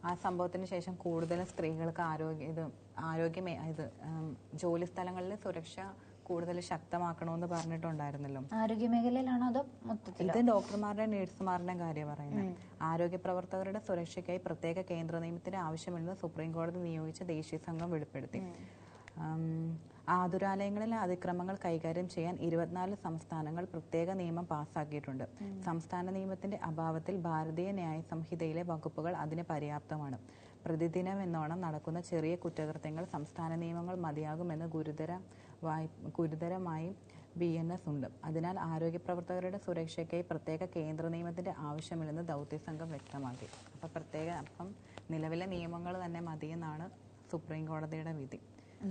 ആ സംഭവത്തിന് ശേഷം കൂടുതലും സ്ത്രീകൾക്ക് ജോലി സ്ഥലങ്ങളിൽ സുരക്ഷ കൂടുതൽ ശക്തമാക്കണമെന്ന് പറഞ്ഞിട്ടുണ്ടായിരുന്നല്ലോ. ആരോഗ്യ മേഖലയിലാണോ അതോ മൊത്തത്തിൽ? ഇത് ഡോക്ടർമാരുടെയും നഴ്സുമാരുടെയും കാര്യം പറയുന്നത്. ആരോഗ്യ പ്രവർത്തകരുടെ സുരക്ഷയ്ക്കായി പ്രത്യേക കേന്ദ്ര നിയമത്തിന്റെ ആവശ്യമില്ലെന്ന് സുപ്രീം കോടതി നിയോഗിച്ച ദേശീയ സംഘം വെളിപ്പെടുത്തി. ആതുരാലയങ്ങളിലെ അതിക്രമങ്ങൾ കൈകാര്യം ചെയ്യാൻ 24 സംസ്ഥാനങ്ങൾ പ്രത്യേക നിയമം പാസാക്കിയിട്ടുണ്ട്. സംസ്ഥാന നിയമത്തിന്റെ അഭാവത്തിൽ ഭാരതീയ ന്യായ സംഹിതയിലെ വകുപ്പുകൾ അതിന് പര്യാപ്തമാണ്. പ്രതിദിനമെന്നോണം നടക്കുന്ന ചെറിയ കുറ്റകൃത്യങ്ങൾ സംസ്ഥാന നിയമങ്ങൾ മതിയാകുമെന്ന് ഗുരുതരമായി BNS ഉണ്ട്. അതിനാൽ ആരോഗ്യ പ്രവർത്തകരുടെ സുരക്ഷയ്ക്കായി പ്രത്യേക കേന്ദ്ര നിയമത്തിന്റെ ആവശ്യമില്ലെന്ന് ദൗത്യ സംഘം വ്യക്തമാക്കി. അപ്പം നിലവിലെ നിയമങ്ങൾ തന്നെ മതിയെന്നാണ് സുപ്രീം കോടതിയുടെ വിധി.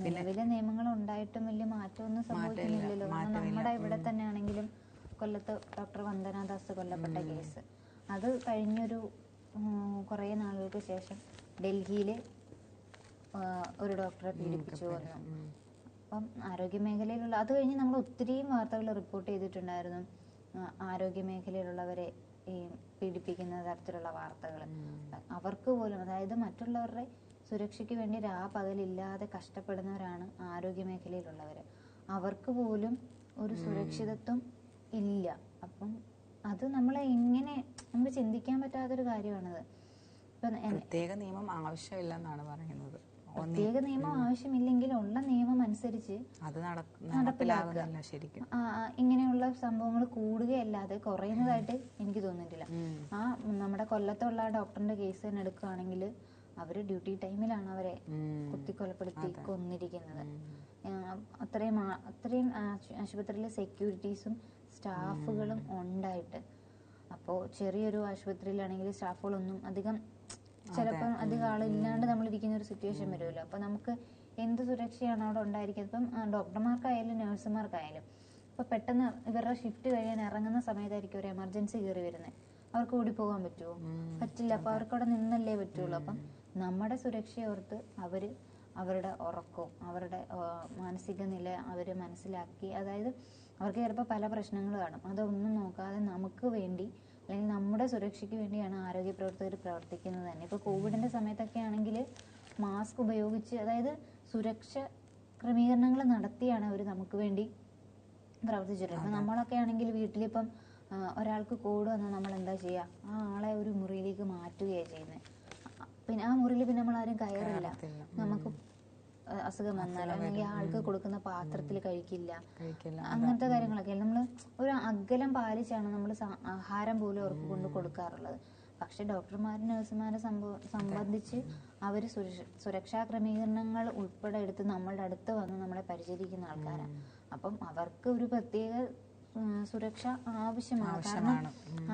നിലവിലെ നിയമങ്ങൾ ഉണ്ടായിട്ടും വലിയ മാറ്റമൊന്നും സംഭവിക്കുന്നില്ലല്ലോ. കാരണം നമ്മുടെ ഇവിടെ തന്നെ ആണെങ്കിലും കൊല്ലത്ത് ഡോക്ടർ വന്ദനാദാസ് കൊല്ലപ്പെട്ട കേസ്, അത് കഴിഞ്ഞൊരു കുറേ നാളുകൾക്ക് ശേഷം ഡൽഹിയിൽ ഒരു ഡോക്ടറെ പീഡിപ്പിച്ചു വന്നു. അപ്പം ആരോഗ്യ മേഖലയിലുള്ള അത് കഴിഞ്ഞ് നമ്മൾ ഒത്തിരിയും വാർത്തകൾ റിപ്പോർട്ട് ചെയ്തിട്ടുണ്ടായിരുന്നു. ആരോഗ്യ മേഖലയിലുള്ളവരെ ഈ പീഡിപ്പിക്കുന്ന തരത്തിലുള്ള വാർത്തകൾ. അവർക്ക് പോലും, അതായത് മറ്റുള്ളവരുടെ സുരക്ഷയ്ക്ക് വേണ്ടി പകലില്ലാതെ കഷ്ടപ്പെടുന്നവരാണ് ആരോഗ്യ മേഖലയിലുള്ളവർ. അവർക്ക് പോലും ഒരു സുരക്ഷിതത്വം ഇല്ല. അപ്പം അത് നമുക്ക് ചിന്തിക്കാൻ പറ്റാത്തൊരു കാര്യമാണത്. ഇപ്പം പ്രത്യേക നിയമം ആവശ്യമില്ലെന്നാണ് പറയുന്നത്. പ്രത്യേക നിയമം ആവശ്യമില്ലെങ്കിൽ ഉള്ള നിയമം അനുസരിച്ച് അത് നടപ്പിലാകുന്നില്ല ശരിക്കും. ഇങ്ങനെയുള്ള സംഭവങ്ങൾ കൂടുകയല്ലാതെ കുറയുന്നതായിട്ട് എനിക്ക് തോന്നിയിട്ടില്ല. നമ്മുടെ കൊല്ലത്തുള്ള ഡോക്ടറിന്റെ കേസ് തന്നെ എടുക്കുകയാണെങ്കിൽ അവര് ഡ്യൂട്ടി ടൈമിലാണ് അവരെ കുത്തിക്കൊലപ്പെടുത്തി കൊന്നിരിക്കുന്നത്. അത്രയും ആശുപത്രിയിലെ സെക്യൂരിറ്റീസും സ്റ്റാഫുകളും ഉണ്ടായിട്ട്. അപ്പോൾ ചെറിയൊരു ആശുപത്രിയിലാണെങ്കിൽ സ്റ്റാഫുകളൊന്നും ചിലപ്പോൾ അധികം ആളില്ലാണ്ട് നമ്മളിരിക്കുന്ന ഒരു സിറ്റുവേഷൻ വരുമല്ലോ. അപ്പോൾ നമുക്ക് എന്ത് സുരക്ഷയാണ് അവിടെ ഉണ്ടായിരിക്കുന്നത്? ഇപ്പം ഡോക്ടർമാർക്കായാലും നഴ്സുമാർക്കായാലും ഇപ്പം പെട്ടെന്ന് ഇവരുടെ ഷിഫ്റ്റ് കഴിയാൻ ഇറങ്ങുന്ന സമയത്തായിരിക്കും ഒരു എമർജൻസി കയറി വരുന്നത്. അവർക്ക് ഓടിപ്പോകാൻ പറ്റുമോ? പറ്റില്ല. അപ്പോൾ അവർക്ക് അവിടെ നിന്നല്ലേ പറ്റുള്ളൂ. അപ്പം നമ്മുടെ സുരക്ഷയോർത്ത് അവരുടെ ഉറക്കവും അവരുടെ മാനസിക നില അവർ മനസ്സിലാക്കി, അതായത് അവർക്ക് ചിലപ്പോൾ പല പ്രശ്നങ്ങൾ കാണും, അതൊന്നും നോക്കാതെ നമുക്ക് വേണ്ടി അല്ലെങ്കിൽ നമ്മുടെ സുരക്ഷയ്ക്ക് വേണ്ടിയാണ് ആരോഗ്യ പ്രവർത്തകർ പ്രവർത്തിക്കുന്നത് തന്നെ. ഇപ്പോൾ കോവിഡിന്റെ സമയത്തൊക്കെ ആണെങ്കിൽ മാസ്ക് ഉപയോഗിച്ച്, അതായത് സുരക്ഷ ക്രമീകരണങ്ങൾ നടത്തിയാണ് അവർ നമുക്ക് വേണ്ടി പ്രവർത്തിച്ചിട്ടുള്ളത്. ഇപ്പം നമ്മളൊക്കെ ആണെങ്കിൽ വീട്ടിലിപ്പം ഒരാൾക്ക് കോവിഡ് വന്നാൽ നമ്മൾ എന്താ ചെയ്യുക? ആ ആളെ ഒരു മുറിയിലേക്ക് മാറ്റുകയാണ് ചെയ്യുന്നത്. പിന്നെ ആ മുറിയിൽ പിന്നെ നമ്മൾ ആരും കയറില്ല. നമുക്ക് അസുഖം വന്നാൽ അല്ലെങ്കിൽ ആൾക്ക് കൊടുക്കുന്ന പാത്രത്തിൽ കഴിക്കില്ല, അങ്ങനത്തെ കാര്യങ്ങളൊക്കെ. നമ്മൾ ഒരു അകലം പാലിച്ചാണ് നമ്മൾ ആഹാരം പോലും അവർക്ക് കൊണ്ട് കൊടുക്കാറുള്ളത്. പക്ഷെ ഡോക്ടർമാരും നഴ്സുമാരെ സംബന്ധിച്ച് അവർ സുരക്ഷാ ക്രമീകരണങ്ങൾ ഉൾപ്പെടെ എടുത്ത് നമ്മളുടെ അടുത്ത് വന്ന് നമ്മളെ പരിചരിക്കുന്ന ആൾക്കാരാണ്. അപ്പം അവർക്ക് ഒരു പ്രത്യേക സുരക്ഷ ആവശ്യമാണ്. കാരണം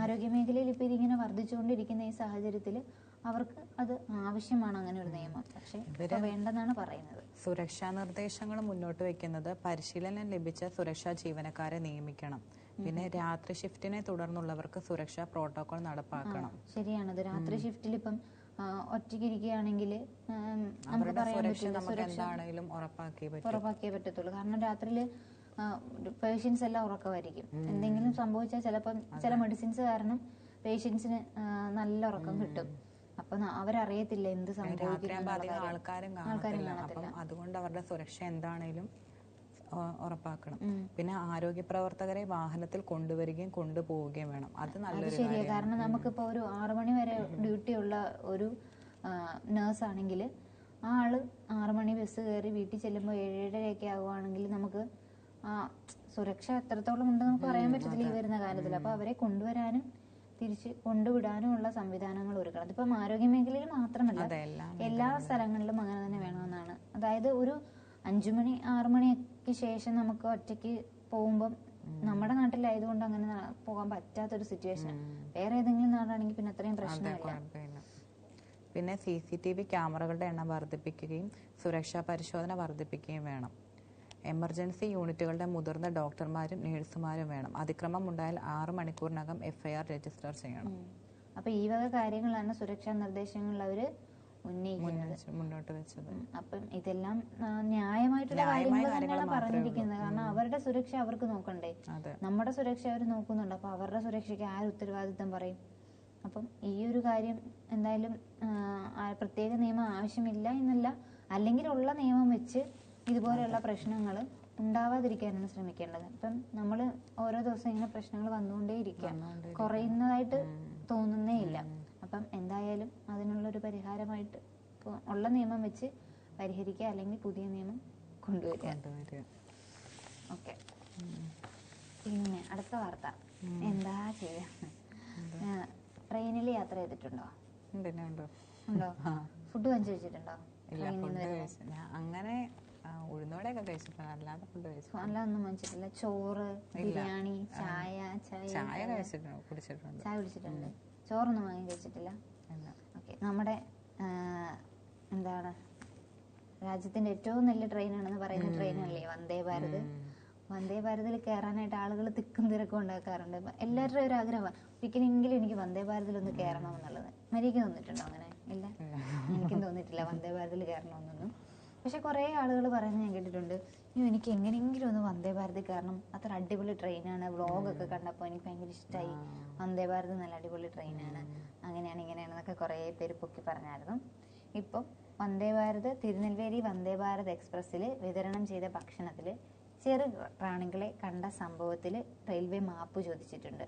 ആരോഗ്യമേഖലയിൽ ഇപ്പൊ ഇതിങ്ങനെ വർദ്ധിച്ചുകൊണ്ടിരിക്കുന്ന ഈ സാഹചര്യത്തിൽ അവർക്ക് അത് ആവശ്യമാണ് അങ്ങനെ ഒരു നിയമം. പക്ഷെ വേണ്ടെന്നാണ് പറയുന്നത്. സുരക്ഷാ നിർദ്ദേശങ്ങൾ മുന്നോട്ട് വെക്കുന്നത് പരിശീലനം ലഭിച്ച സുരക്ഷാ ജീവനക്കാരെ നിയമിക്കണം. പിന്നെ രാത്രി ഷിഫ്റ്റിനെ തുടർന്നുള്ളവർക്ക് സുരക്ഷാ പ്രോട്ടോകോൾ നടപ്പാക്കണം. ശരിയാണത്. രാത്രി ഷിഫ്റ്റിൽ ഇപ്പം ഒറ്റയ്ക്ക് ഇരിക്കുകയാണെങ്കിൽ നമുക്ക് പറയാൻ പറ്റില്ല, സുരക്ഷ ഉറപ്പാക്കിയേ പറ്റത്തുള്ളൂ. കാരണം രാത്രിയിൽ പേഷ്യൻസ് എല്ലാം ഉറക്കമായിരിക്കും. എന്തെങ്കിലും സംഭവിച്ചാൽ ചിലപ്പം ചില മെഡിസിൻസ് കാരണം പേഷ്യൻസിന് നല്ല ഉറക്കം കിട്ടും. അപ്പൊ അവരറിയത്തില്ല എന്ത് സംഭവിക്കും. ആൾക്കാരും കാണത്തില്ല. അതുകൊണ്ട് അവരുടെ സുരക്ഷ എന്താണേലും ഉറപ്പാക്കണം. പിന്നെ ആരോഗ്യ പ്രവർത്തകരെ വാഹനത്തിൽ കൊണ്ടുവരികയും കൊണ്ടുപോവുകയും വേണം. അത് നല്ലൊരു ശരിയാ. കാരണം നമുക്കിപ്പോ ഒരു 6 മണി വരെ ഡ്യൂട്ടി ഉള്ള ഒരു നേഴ്സ് ആണെങ്കിൽ ആ ആള് 6 മണി ബസ് കയറി വീട്ടിൽ ചെല്ലുമ്പോൾ 7:30 ആവുകയാണെങ്കിൽ നമുക്ക് സുരക്ഷ എത്രത്തോളം ഉണ്ടെന്ന് നമുക്ക് പറയാൻ പറ്റത്തില്ല ഈ വരുന്ന കാലത്തിൽ. അപ്പൊ അവരെ കൊണ്ടുവരാനും തിരിച്ച് കൊണ്ടുവിടാനും ഉള്ള സംവിധാനങ്ങൾ ഒരുക്കണം. അതിപ്പം ആരോഗ്യ മേഖലയിൽ മാത്രമല്ല, എല്ലാ സ്ഥലങ്ങളിലും അങ്ങനെ തന്നെ വേണമെന്നാണ്. അതായത് ഒരു 5 മണി 6 മണിക്ക് ശേഷം നമുക്ക് ഒറ്റയ്ക്ക് പോകുമ്പം നമ്മുടെ നാട്ടിലായതുകൊണ്ട് അങ്ങനെ പോകാൻ പറ്റാത്തൊരു സിറ്റുവേഷൻ. വേറെ ഏതെങ്കിലും നാടാണെങ്കിൽ പിന്നെ അത്രയും പ്രശ്നമില്ല. പിന്നെ CCTV ക്യാമറകളുടെ എണ്ണം വർദ്ധിപ്പിക്കുകയും സുരക്ഷാ പരിശോധന വർദ്ധിപ്പിക്കുകയും വേണം. എമർജൻസി യൂണിറ്റുകളുടെ മുതിർന്ന ഡോക്ടർമാരും നഴ്സുമാരും വേണം. അതിക്രമം ഉണ്ടായാൽ 6 മണിക്കൂറിനകം FIR രജിസ്റ്റർ ചെയ്യണം. അപ്പൊ ഈ വക കാര്യങ്ങളാണ് സുരക്ഷാ നിർദ്ദേശങ്ങളിൽ അവര് മുന്നോട്ട് വെച്ചത്. അപ്പം ഇതെല്ലാം ന്യായമായിട്ടുള്ള കാര്യങ്ങൾ തന്നെയാണ് പറഞ്ഞിരിക്കുന്നത്. കാരണം അവരുടെ സുരക്ഷ അവർക്ക് നോക്കണ്ടേ, നമ്മുടെ സുരക്ഷ അവർ നോക്കുന്നുണ്ട്. അപ്പൊ അവരുടെ സുരക്ഷയ്ക്ക് ആര് ഉത്തരവാദിത്തം പറയും? അപ്പം ഈ ഒരു കാര്യം എന്തായാലും പ്രത്യേക നിയമം ആവശ്യമില്ല എന്നല്ല, അല്ലെങ്കിൽ ഉള്ള നിയമം വെച്ച് ഇതുപോലെയുള്ള പ്രശ്നങ്ങൾ ഉണ്ടാവാതിരിക്കാനാണ് ശ്രമിക്കേണ്ടത്. ഇപ്പം നമ്മൾ ഓരോ ദിവസം ഇങ്ങനെ പ്രശ്നങ്ങൾ വന്നുകൊണ്ടേയിരിക്കുക, കുറയുന്നതായിട്ട് തോന്നുന്നേ ഇല്ല. അപ്പം എന്തായാലും അതിനുള്ളൊരു പരിഹാരമായിട്ട് ഉള്ള നിയമം വെച്ച് പരിഹരിക്കുക, അല്ലെങ്കിൽ പുതിയ നിയമം കൊണ്ടുവരിക. ഓക്കെ. പിന്നെ അടുത്ത വാർത്ത എന്താ ചെയ്യാ? ട്രെയിനിൽ യാത്ര ചെയ്തിട്ടുണ്ടോ? ഉണ്ടോ? ഫുഡ് വാങ്ങിച്ചു വെച്ചിട്ടുണ്ടോ? അങ്ങനെ ഉഴുന്നോടെയൊക്കെ കഴിച്ചിട്ടുണ്ട്, അല്ലാതെ ഫുഡ് കഴിച്ചു അല്ലാതൊന്നും വാങ്ങിച്ചിട്ടില്ല. ചോറ്, ബിരിയാണി, ചായ കുടിച്ചിട്ടുണ്ട്. ചോറൊന്നും വാങ്ങി കഴിച്ചിട്ടില്ല. ഓക്കെ. നമ്മുടെ എന്താണ് രാജ്യത്തിന്റെ ഏറ്റവും നല്ല ട്രെയിനാണെന്ന് പറയുന്ന ട്രെയിനല്ലേ വന്ദേ ഭാരത്. വന്ദേ ഭാരതിൽ കയറാനായിട്ട് ആളുകൾ തിക്കും തിരക്കും ഉണ്ടാക്കാറുണ്ട്. എല്ലാവരുടെയും ഒരു ആഗ്രഹമാണ് ഒരിക്കലെങ്കിലും എനിക്ക് വന്ദേ ഭാരതിൽ ഒന്ന് കയറണം എന്നുള്ളത്. മരിക്ക് തോന്നിയിട്ടുണ്ടോ അങ്ങനെ? ഇല്ല, എനിക്കും തോന്നിയിട്ടില്ല വന്ദേ ഭാരതിൽ കയറണമെന്നൊന്നും. പക്ഷെ കുറേ ആളുകൾ പറയുന്നത് ഞാൻ കേട്ടിട്ടുണ്ട്, എനിക്ക് എങ്ങനെയെങ്കിലും ഒന്ന് വന്ദേ ഭാരതിൽ കയറണം, അത്ര അടിപൊളി ട്രെയിനാണ്, വ്ളോഗൊക്കെ കണ്ടപ്പോൾ എനിക്ക് ഭയങ്കര ഇഷ്ടമായി, വന്ദേ ഭാരത് നല്ല അടിപൊളി ട്രെയിനാണ്, അങ്ങനെയാണ് ഇങ്ങനെയാണെന്നൊക്കെ കുറേ പേര് പൊക്കി പറഞ്ഞായിരുന്നു. ഇപ്പം തിരുനെൽവേലി വന്ദേ ഭാരത് എക്സ്പ്രസ്സിൽ വിതരണം ചെയ്ത ഭക്ഷണത്തിൽ ചെറു പ്രാണികളെ കണ്ട സംഭവത്തിൽ റെയിൽവേ മാപ്പ് ചോദിച്ചിട്ടുണ്ട്.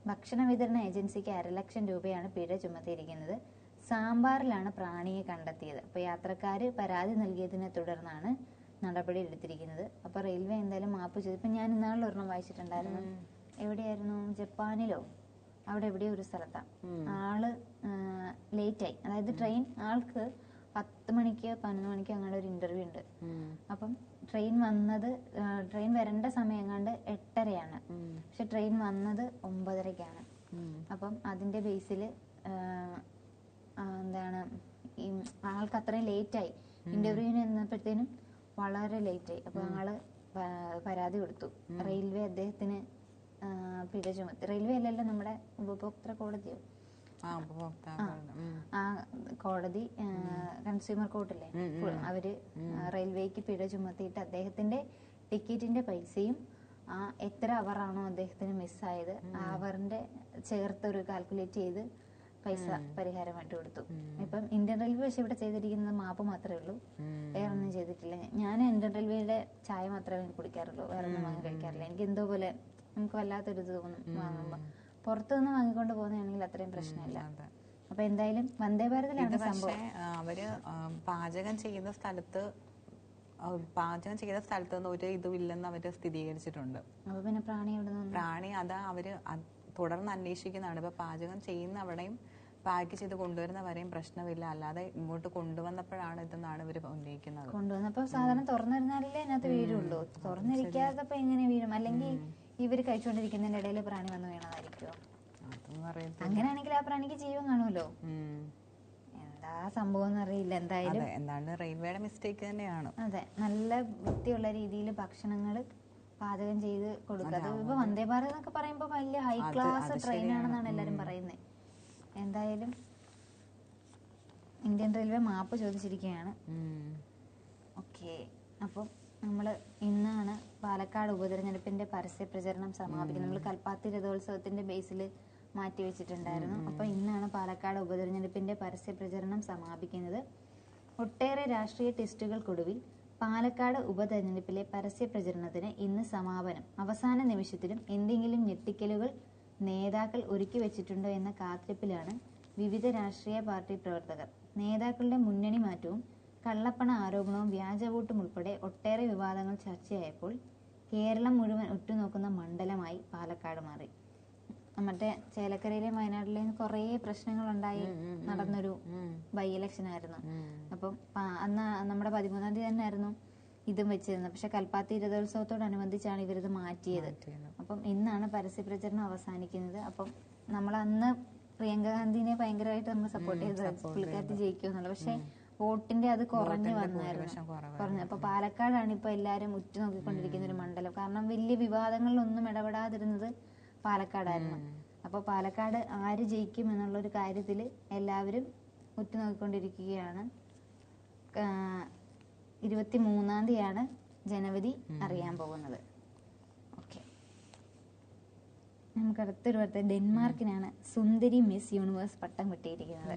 ഭക്ഷണ വിതരണ ഏജൻസിക്ക് 1,00,000 രൂപയാണ് പിഴ ചുമത്തിയിരിക്കുന്നത്. സാമ്പാറിലാണ് പ്രാണിയെ കണ്ടെത്തിയത്. അപ്പോൾ യാത്രക്കാർ പരാതി നൽകിയതിനെ തുടർന്നാണ് നടപടി എടുത്തിരിക്കുന്നത്. അപ്പോൾ റെയിൽവേ എന്തായാലും മാപ്പ് ചെയ്തു. ഇപ്പം ഞാൻ ഇന്നാളിൽ ഒരെണ്ണം വായിച്ചിട്ടുണ്ടായിരുന്നു. എവിടെയായിരുന്നു, ജപ്പാനിലോ അവിടെ എവിടെയോ ഒരു സ്ഥലത്താണ് ആള് ലേറ്റായി. അതായത് ആൾക്ക് 10 മണിക്ക് 11 മണിക്ക് അങ്ങനെ ഒരു ഇന്റർവ്യൂ ഉണ്ട്. അപ്പം ട്രെയിൻ വരേണ്ട സമയം കണ്ട് 8:30 പക്ഷെ ട്രെയിൻ വന്നത് 9:30. അപ്പം അതിന്റെ ബേസിൽ എന്താണ് ഈ ആൾക്ക് അത്രയും ലേറ്റായി. ഇന്റർവ്യൂവിന് എന്നപ്പോഴത്തേനും വളരെ ലേറ്റായി. അപ്പൊ ആള് പരാതി കൊടുത്തു. റെയിൽവേ അദ്ദേഹത്തിന് പിഴ ചുമത്തി. റെയിൽവേ അല്ലല്ലോ, നമ്മുടെ ഉപഭോക്തൃ കോടതിയോ, ആ കോടതി, കൺസ്യൂമർ കോർട്ടില്ലേ, അവര് റെയിൽവേക്ക് പിഴ ചുമത്തിയിട്ട് അദ്ദേഹത്തിന്റെ ടിക്കറ്റിന്റെ പൈസയും എത്ര അവറാണോ അദ്ദേഹത്തിന് മിസ്സായത് ആ അവറിന്റെ ചേർത്തൊരു കാൽക്കുലേറ്റ് ചെയ്ത് പൈസ പരിഹാരമായിട്ട് കൊടുത്തു. ഇപ്പം ഇന്ത്യൻ റെയിൽവേ പക്ഷെ ഇവിടെ ചെയ്തിരിക്കുന്നത് മാപ്പ് മാത്രമേ ഉള്ളൂ, വേറെ ഒന്നും ചെയ്തിട്ടില്ല. ഞാൻ ഇന്ത്യൻ റെയിൽവേയുടെ ചായ മാത്രമേ കുടിക്കാറുള്ളൂ, വേറെ ഒന്നും വാങ്ങി കഴിക്കാറില്ല. എനിക്ക് എന്തോ പോലെ നമുക്ക് വല്ലാത്തൊരു ഇത് തോന്നും വാങ്ങുമ്പോ. പുറത്തുനിന്ന് വാങ്ങിക്കൊണ്ട് പോകുന്നതാണെങ്കിൽ അത്രയും പ്രശ്നമില്ല. അപ്പൊ എന്തായാലും വന്ദേ ഭാരതിലാണ് സംഭവം. അവര് പാചകം ചെയ്യുന്ന സ്ഥലത്ത് ഒരു ഇതും ഇല്ലെന്ന് അവര് സ്ഥിരീകരിച്ചിട്ടുണ്ട്. അപ്പൊ പിന്നെ പ്രാണി അതാ അവര് തുടർന്ന് അന്വേഷിക്കുന്നതാണ്. ഇപ്പൊ പാചകം ചെയ്യുന്ന അവിടെയും പാക്ക് ചെയ്ത് കൊണ്ടുവരുന്നവരെയും പ്രശ്നമില്ല, അല്ലാതെ ഇങ്ങോട്ട് കൊണ്ടുവന്നപ്പോഴാണ് ഇതെന്നാണ് ഇവര് ഉന്നയിക്കുന്നത്. കൊണ്ടുവന്നപ്പോ സാധാരണ തുറന്നിരുന്നാലേ അതിനകത്ത് വീഴുള്ളൂ. തുറന്നിരിക്കാത്തപ്പോ എങ്ങനെ വീഴും? അല്ലെങ്കിൽ ഇവര് കഴിച്ചുകൊണ്ടിരിക്കുന്നതിന്റെ ഇടയിൽ പ്രാണി വന്ന് വീണതായിരിക്കുമോ? അങ്ങനെയാണെങ്കിൽ ആ പ്രാണിക്ക് ജീവൻ കാണുമല്ലോ. എന്താ സംഭവം എന്നറിയില്ല. എന്തായാലും റെയിൽവേയുടെ മിസ്റ്റേക്ക് തന്നെയാണ്. അതെ, നല്ല വൃത്തിയുള്ള രീതിയിൽ ഭക്ഷണങ്ങൾ പാചകം ചെയ്ത് കൊടുക്കുക. അത് ഇപ്പൊ വന്ദേ ഭാരത് എന്നൊക്കെ പറയുമ്പോ വലിയ ഹൈ ക്ലാസ് ട്രെയിൻ ആണെന്നാണ് എല്ലാരും പറയുന്നത്. എന്തായാലും ഇന്ത്യൻ റെയിൽവേ മാപ്പ് ചോദിച്ചിരിക്കുകയാണ്. ഓക്കെ, അപ്പം നമ്മള് ഇന്നാണ് പാലക്കാട് ഉപതെരഞ്ഞെടുപ്പിന്റെ പരസ്യ പ്രചരണം സമാപിക്കുന്നത്. നമ്മൾ കൽപ്പാത്തി രഥോത്സവത്തിന്റെ ബേസിൽ മാറ്റി വെച്ചിട്ടുണ്ടായിരുന്നു. അപ്പൊ ഇന്നാണ് പാലക്കാട് ഉപതെരഞ്ഞെടുപ്പിന്റെ പരസ്യ പ്രചരണം സമാപിക്കുന്നത്. ഒട്ടേറെ രാഷ്ട്രീയ ടെസ്റ്റുകൾക്കൊടുവിൽ പാലക്കാട് ഉപതെരഞ്ഞെടുപ്പിലെ പരസ്യ പ്രചരണത്തിന് ഇന്ന് സമാപനം. അവസാന നിമിഷത്തിലും എന്തെങ്കിലും ഞെട്ടിക്കലുകൾ നേതാക്കൾ ഒരുക്കി വെച്ചിട്ടുണ്ടോ എന്ന കാത്തിരിപ്പിലാണ് വിവിധ രാഷ്ട്രീയ പാർട്ടി പ്രവർത്തകർ. നേതാക്കളുടെ മുന്നണി മാറ്റവും കള്ളപ്പണ ആരോപണവും വ്യാജ വോട്ടും ഉൾപ്പെടെ ഒട്ടേറെ വിവാദങ്ങൾ ചർച്ചയായപ്പോൾ കേരളം മുഴുവൻ ഉറ്റുനോക്കുന്ന മണ്ഡലമായി പാലക്കാട് മാറി. മറ്റേ ചേലക്കരയിലെയും വയനാട്ടിലെയും കുറേ പ്രശ്നങ്ങളുണ്ടായി നടന്നൊരു ബൈ ഇലക്ഷൻ ആയിരുന്നു. അപ്പം അന്ന് നമ്മുടെ 13-ാം തീയതി തന്നെ ആയിരുന്നു ഇതും വെച്ചിരുന്നത്. പക്ഷെ കൽപ്പാത്തി രഥോത്സവത്തോടനുബന്ധിച്ചാണ് ഇവരിത് മാറ്റിയത്. അപ്പം ഇന്നാണ് പരസ്യ പ്രചരണം അവസാനിക്കുന്നത്. അപ്പം നമ്മൾ അന്ന് പ്രിയങ്ക ഗാന്ധിനെ ഭയങ്കരമായിട്ട് നമ്മൾ സപ്പോർട്ട് ചെയ്തത് പുള്ളിക്കാരത്തി ജയിക്കുമെന്നുള്ളത്. പക്ഷെ വോട്ടിന്റെ അത് കുറഞ്ഞു വന്നായിരുന്നു. അപ്പൊ പാലക്കാടാണ് ഇപ്പൊ എല്ലാരും ഉറ്റുനോക്കിക്കൊണ്ടിരിക്കുന്ന ഒരു മണ്ഡലം. കാരണം വലിയ വിവാദങ്ങളിലൊന്നും ഇടപെടാതിരുന്നത് പാലക്കാടായിരുന്നു. അപ്പൊ പാലക്കാട് ആര് ജയിക്കും എന്നുള്ള ഒരു കാര്യത്തിൽ എല്ലാവരും ഉറ്റുനോക്കിക്കൊണ്ടിരിക്കുകയാണ്. 23-ാം തീയതിയാണ് ജനവിധി അറിയാൻ പോകുന്നത്. ഓക്കെ, നമുക്ക് അടുത്തൊരു വാർത്ത. ഡെൻമാർക്കിനാണ് സുന്ദരി മിസ് യൂണിവേഴ്സ് പട്ടം കിട്ടിയിരിക്കുന്നത്.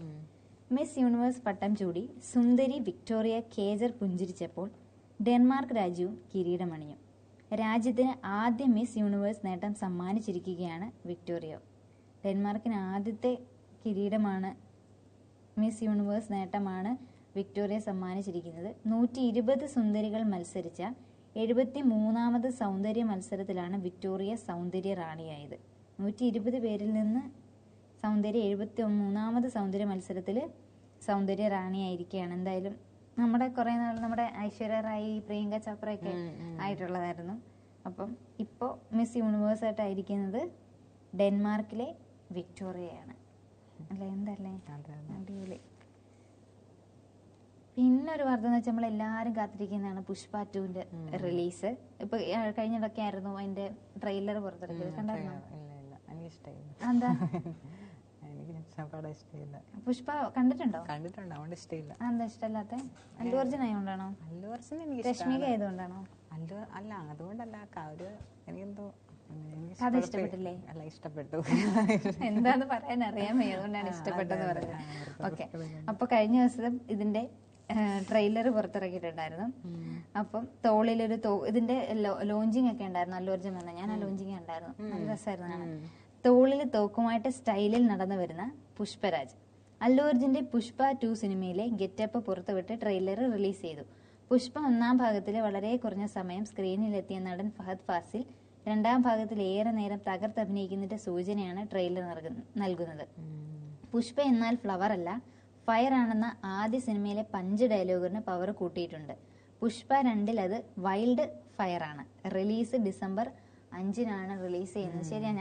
മിസ് യൂണിവേഴ്സ് പട്ടം ചൂടി സുന്ദരി വിക്ടോറിയ കേജർ പുഞ്ചിരിച്ചപ്പോൾ ഡെൻമാർക്ക് രാജ്യവും കിരീടമണിഞ്ഞു. രാജ്യത്തിന് ആദ്യ മിസ് യൂണിവേഴ്സ് നേട്ടം സമ്മാനിച്ചിരിക്കുകയാണ് വിക്ടോറിയ. ഡെൻമാർക്കിന് ആദ്യത്തെ കിരീടമാണ്, മിസ് യൂണിവേഴ്സ് നേട്ടമാണ് വിക്ടോറിയ സമ്മാനിച്ചിരിക്കുന്നത്. 120 സുന്ദരികൾ മത്സരിച്ച 73-ാമത് സൗന്ദര്യ മത്സരത്തിലാണ് വിക്ടോറിയ സൗന്ദര്യ റാണിയായത്. 120 പേരിൽ നിന്ന് സൗന്ദര്യ 73-ാമത് സൗന്ദര്യ മത്സരത്തിൽ സൗന്ദര്യ റാണിയായിരിക്കുകയാണ്. എന്തായാലും നമ്മുടെ കുറെ നാൾ നമ്മുടെ ഐശ്വര്യ റായി, പ്രിയങ്ക ചോപ്രയൊക്കെ ആയിട്ടുള്ളതായിരുന്നു. അപ്പം ഇപ്പോൾ മിസ് യൂണിവേഴ്സ് ആയിട്ടായിരിക്കുന്നത് ഡെൻമാർക്കിലെ വിക്ടോറിയയാണ്. അല്ലേ? എന്തല്ലേ അടിപൊളി. പിന്നെ ഒരു വാർത്ത എന്ന് വെച്ചാൽ നമ്മളെല്ലാവരും കാത്തിരിക്കുന്നതാണ് പുഷ്പ 2ന്റെ റിലീസ്. ഇപ്പൊ കഴിഞ്ഞിടയ്ക്ക് ആയിരുന്നു അതിന്റെ ട്രെയിലർ പുറത്തിറക്കിയത്. കണ്ടായിരുന്നോ? എന്താ പുഷ്പ കണ്ടിട്ടുണ്ടോ? അതുകൊണ്ട് ഇഷ്ടമില്ല. എന്താ ഇഷ്ടമല്ലാത്ത? അല്ലു അർജുൻ ആയതുകൊണ്ടാണോ? അല്ലു അർജുൻ രശ്മിക ആയതുകൊണ്ടാണോ? അല്ല, അതുകൊണ്ടല്ല. എനിക്കെന്തോ കഥ ഇഷ്ടപ്പെട്ടില്ലേ? അല്ല, ഇഷ്ടപ്പെട്ടു. എന്താന്ന് പറയാൻ അറിയാൻ വയ്യ, അതുകൊണ്ടാണ് ഇഷ്ടപ്പെട്ടെന്ന് പറയുന്നത്. ഓക്കെ, അപ്പൊ കഴിഞ്ഞ ദിവസം ഇതിന്റെ ട്രെയിലർ പുറത്തിറക്കിയിട്ടുണ്ടായിരുന്നു. അപ്പം തോളിലൊരു ഇതിന്റെ ലോഞ്ചിങ് ഒക്കെ ഉണ്ടായിരുന്നു, അല്ലു അർജുൻ വന്ന. ഞാൻ ആ ലോഞ്ചിങ് ഉണ്ടായിരുന്നു, നല്ല രസമായിരുന്നു കാണാൻ. തോളിൽ തോക്കുമായിട്ട് സ്റ്റൈലിൽ നടന്നു വരുന്ന പുഷ്പരാജ്. അല്ലു അർജുന്റെ പുഷ്പ 2 സിനിമയിലെ ഗെറ്റപ്പ് പുറത്തുവിട്ട് ട്രെയിലർ റിലീസ് ചെയ്തു. പുഷ്പ 1 ഭാഗത്തിലെ വളരെ കുറഞ്ഞ സമയം സ്ക്രീനിലെത്തിയ നടൻ ഫഹദ് ഫാസിൽ 2 ഭാഗത്തിൽ ഏറെ നേരം തകർത്തഭിനയിക്കുന്നതിന്റെ സൂചനയാണ് ട്രെയിലർ നൽകുന്നത്. പുഷ്പ എന്നാൽ ഫ്ലവർ അല്ല, ഫയർ ആണെന്ന ആദ്യ സിനിമയിലെ പഞ്ച് ഡയലോഗിന് പവർ കൂട്ടിയിട്ടുണ്ട്. പുഷ്പ 2 അത് വൈൽഡ് ഫയർ ആണ്. റിലീസ് ഡിസംബർ 5 റിലീസ് ചെയ്യുന്നത്. ശരിയാ,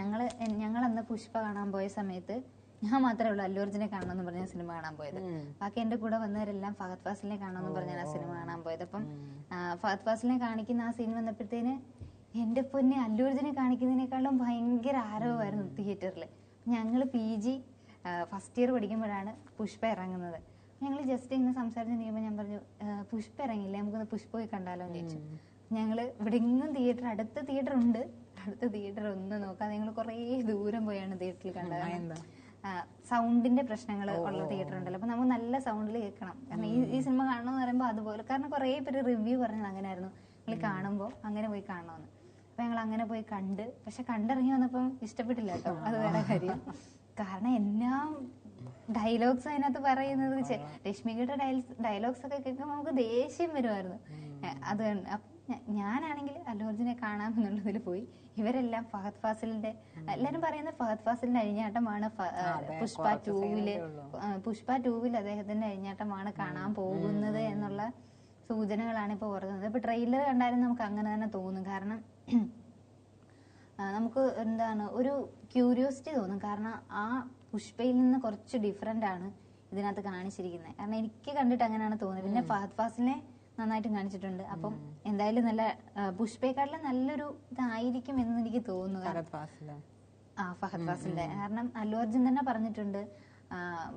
ഞങ്ങൾ അന്ന് പുഷ്പ കാണാൻ പോയ സമയത്ത് ഞാൻ മാത്രമേ ഉള്ളൂ അല്ലു അർജുനെ കാണണമെന്ന് പറഞ്ഞ സിനിമ കാണാൻ പോയത്. ബാക്കി എന്റെ കൂടെ വന്നവരെല്ലാം ഫഹദ് ഫാസിലിനെ കാണണമെന്ന് പറഞ്ഞാണ് ആ സിനിമ കാണാൻ പോയത്. അപ്പം ഫഹദ് ഫാസിലിനെ കാണിക്കുന്ന ആ സീൻ വന്നപ്പോഴത്തേന് എന്റെ പൊന്നെ, അല്ലു അർജുനെ കാണിക്കുന്നതിനേക്കാളും ഭയങ്കര ആരവമായിരുന്നു തിയേറ്ററിൽ. ഞങ്ങൾ PG ഫസ്റ്റ് ഇയർ പഠിക്കുമ്പോഴാണ് പുഷ്പ ഇറങ്ങുന്നത്. ഞങ്ങൾ ജസ്റ്റ് ഇങ്ങനെ സംസാരിച്ചിരിക്കുമ്പോൾ ഞാൻ പറഞ്ഞു, പുഷ്പ ഇറങ്ങില്ലേ, നമുക്കൊന്ന് പുഷ്പ പോയി കണ്ടാലോ എന്ന് ചോദിച്ചു. ഞങ്ങള് ഇവിടെ എങ്ങും അടുത്ത തിയേറ്റർ ഉണ്ട്, അടുത്ത തിയേറ്റർ ഒന്നും നോക്കാതെ ഞങ്ങൾ കുറേ ദൂരം പോയാണ് തിയേറ്ററിൽ കണ്ടത്. സൗണ്ടിന്റെ പ്രശ്നങ്ങൾ ഉള്ള തിയേറ്റർ ഉണ്ടല്ലോ, അപ്പൊ നമുക്ക് നല്ല സൗണ്ടിൽ കേൾക്കണം. കാരണം ഈ സിനിമ കാണണമെന്ന് പറയുമ്പോൾ അതുപോലെ, കാരണം കുറേ പേര് റിവ്യൂ പറഞ്ഞത് അങ്ങനെ ആയിരുന്നു, നിങ്ങൾ കാണുമ്പോൾ അങ്ങനെ പോയി കാണണമെന്ന്. അപ്പൊ ഞങ്ങൾ അങ്ങനെ പോയി കണ്ട്, പക്ഷെ കണ്ടിറങ്ങി വന്നപ്പം ഇഷ്ടപ്പെട്ടില്ല കേട്ടോ, അത് വേറെ കാര്യം. കാരണം എല്ലാം ഡയലോഗ്സ് അതിനകത്ത് പറയുന്നത്, രശ്മികയുടെ ഡയലോഗ്സ് ഒക്കെ കേൾക്കുമ്പോൾ നമുക്ക് ദേഷ്യം വരുമായിരുന്നു. അത് ഞാനാണെങ്കിൽ അല്ലു അർജുനെ കാണാമെന്നുള്ളതിൽ പോയി. ഇവരെല്ലാം ഫഹദ് ഫാസിലിന്റെ, എല്ലാരും പറയുന്നത് ഫഹദ് ഫാസിലിന്റെ അഴിഞ്ഞാട്ടമാണ് പുഷ്പ 2 അദ്ദേഹത്തിന്റെ അഴിഞ്ഞാട്ടമാണ് കാണാൻ പോകുന്നത് എന്നുള്ള സൂചനകളാണ് ഇപ്പൊ ഓർക്കുന്നത്. ഇപ്പൊ ട്രെയിലർ കണ്ടാലും നമുക്ക് അങ്ങനെ തന്നെ തോന്നും. കാരണം നമുക്ക് എന്താണ് ഒരു ക്യൂരിയോസിറ്റി തോന്നും. കാരണം ആ പുഷ്പയിൽ നിന്ന് കുറച്ച് ഡിഫറെന്റ് ആണ് ഇതിനകത്ത് കാണിച്ചിരിക്കുന്നത്. കാരണം എനിക്ക് കണ്ടിട്ട് അങ്ങനെയാണ് തോന്നുന്നത്. പിന്നെ ഫഹദ് ഫാസിലിനെ നന്നായിട്ട് കാണിച്ചിട്ടുണ്ട്. അപ്പം എന്തായാലും നല്ല പുഷ്പയെക്കാട്ടിലും നല്ലൊരു ഇതായിരിക്കും എന്ന് എനിക്ക് തോന്നുന്നു. ഫഹദ് ഫാസിലിന്റെ, കാരണം അല്ലു അർജുൻ തന്നെ പറഞ്ഞിട്ടുണ്ട്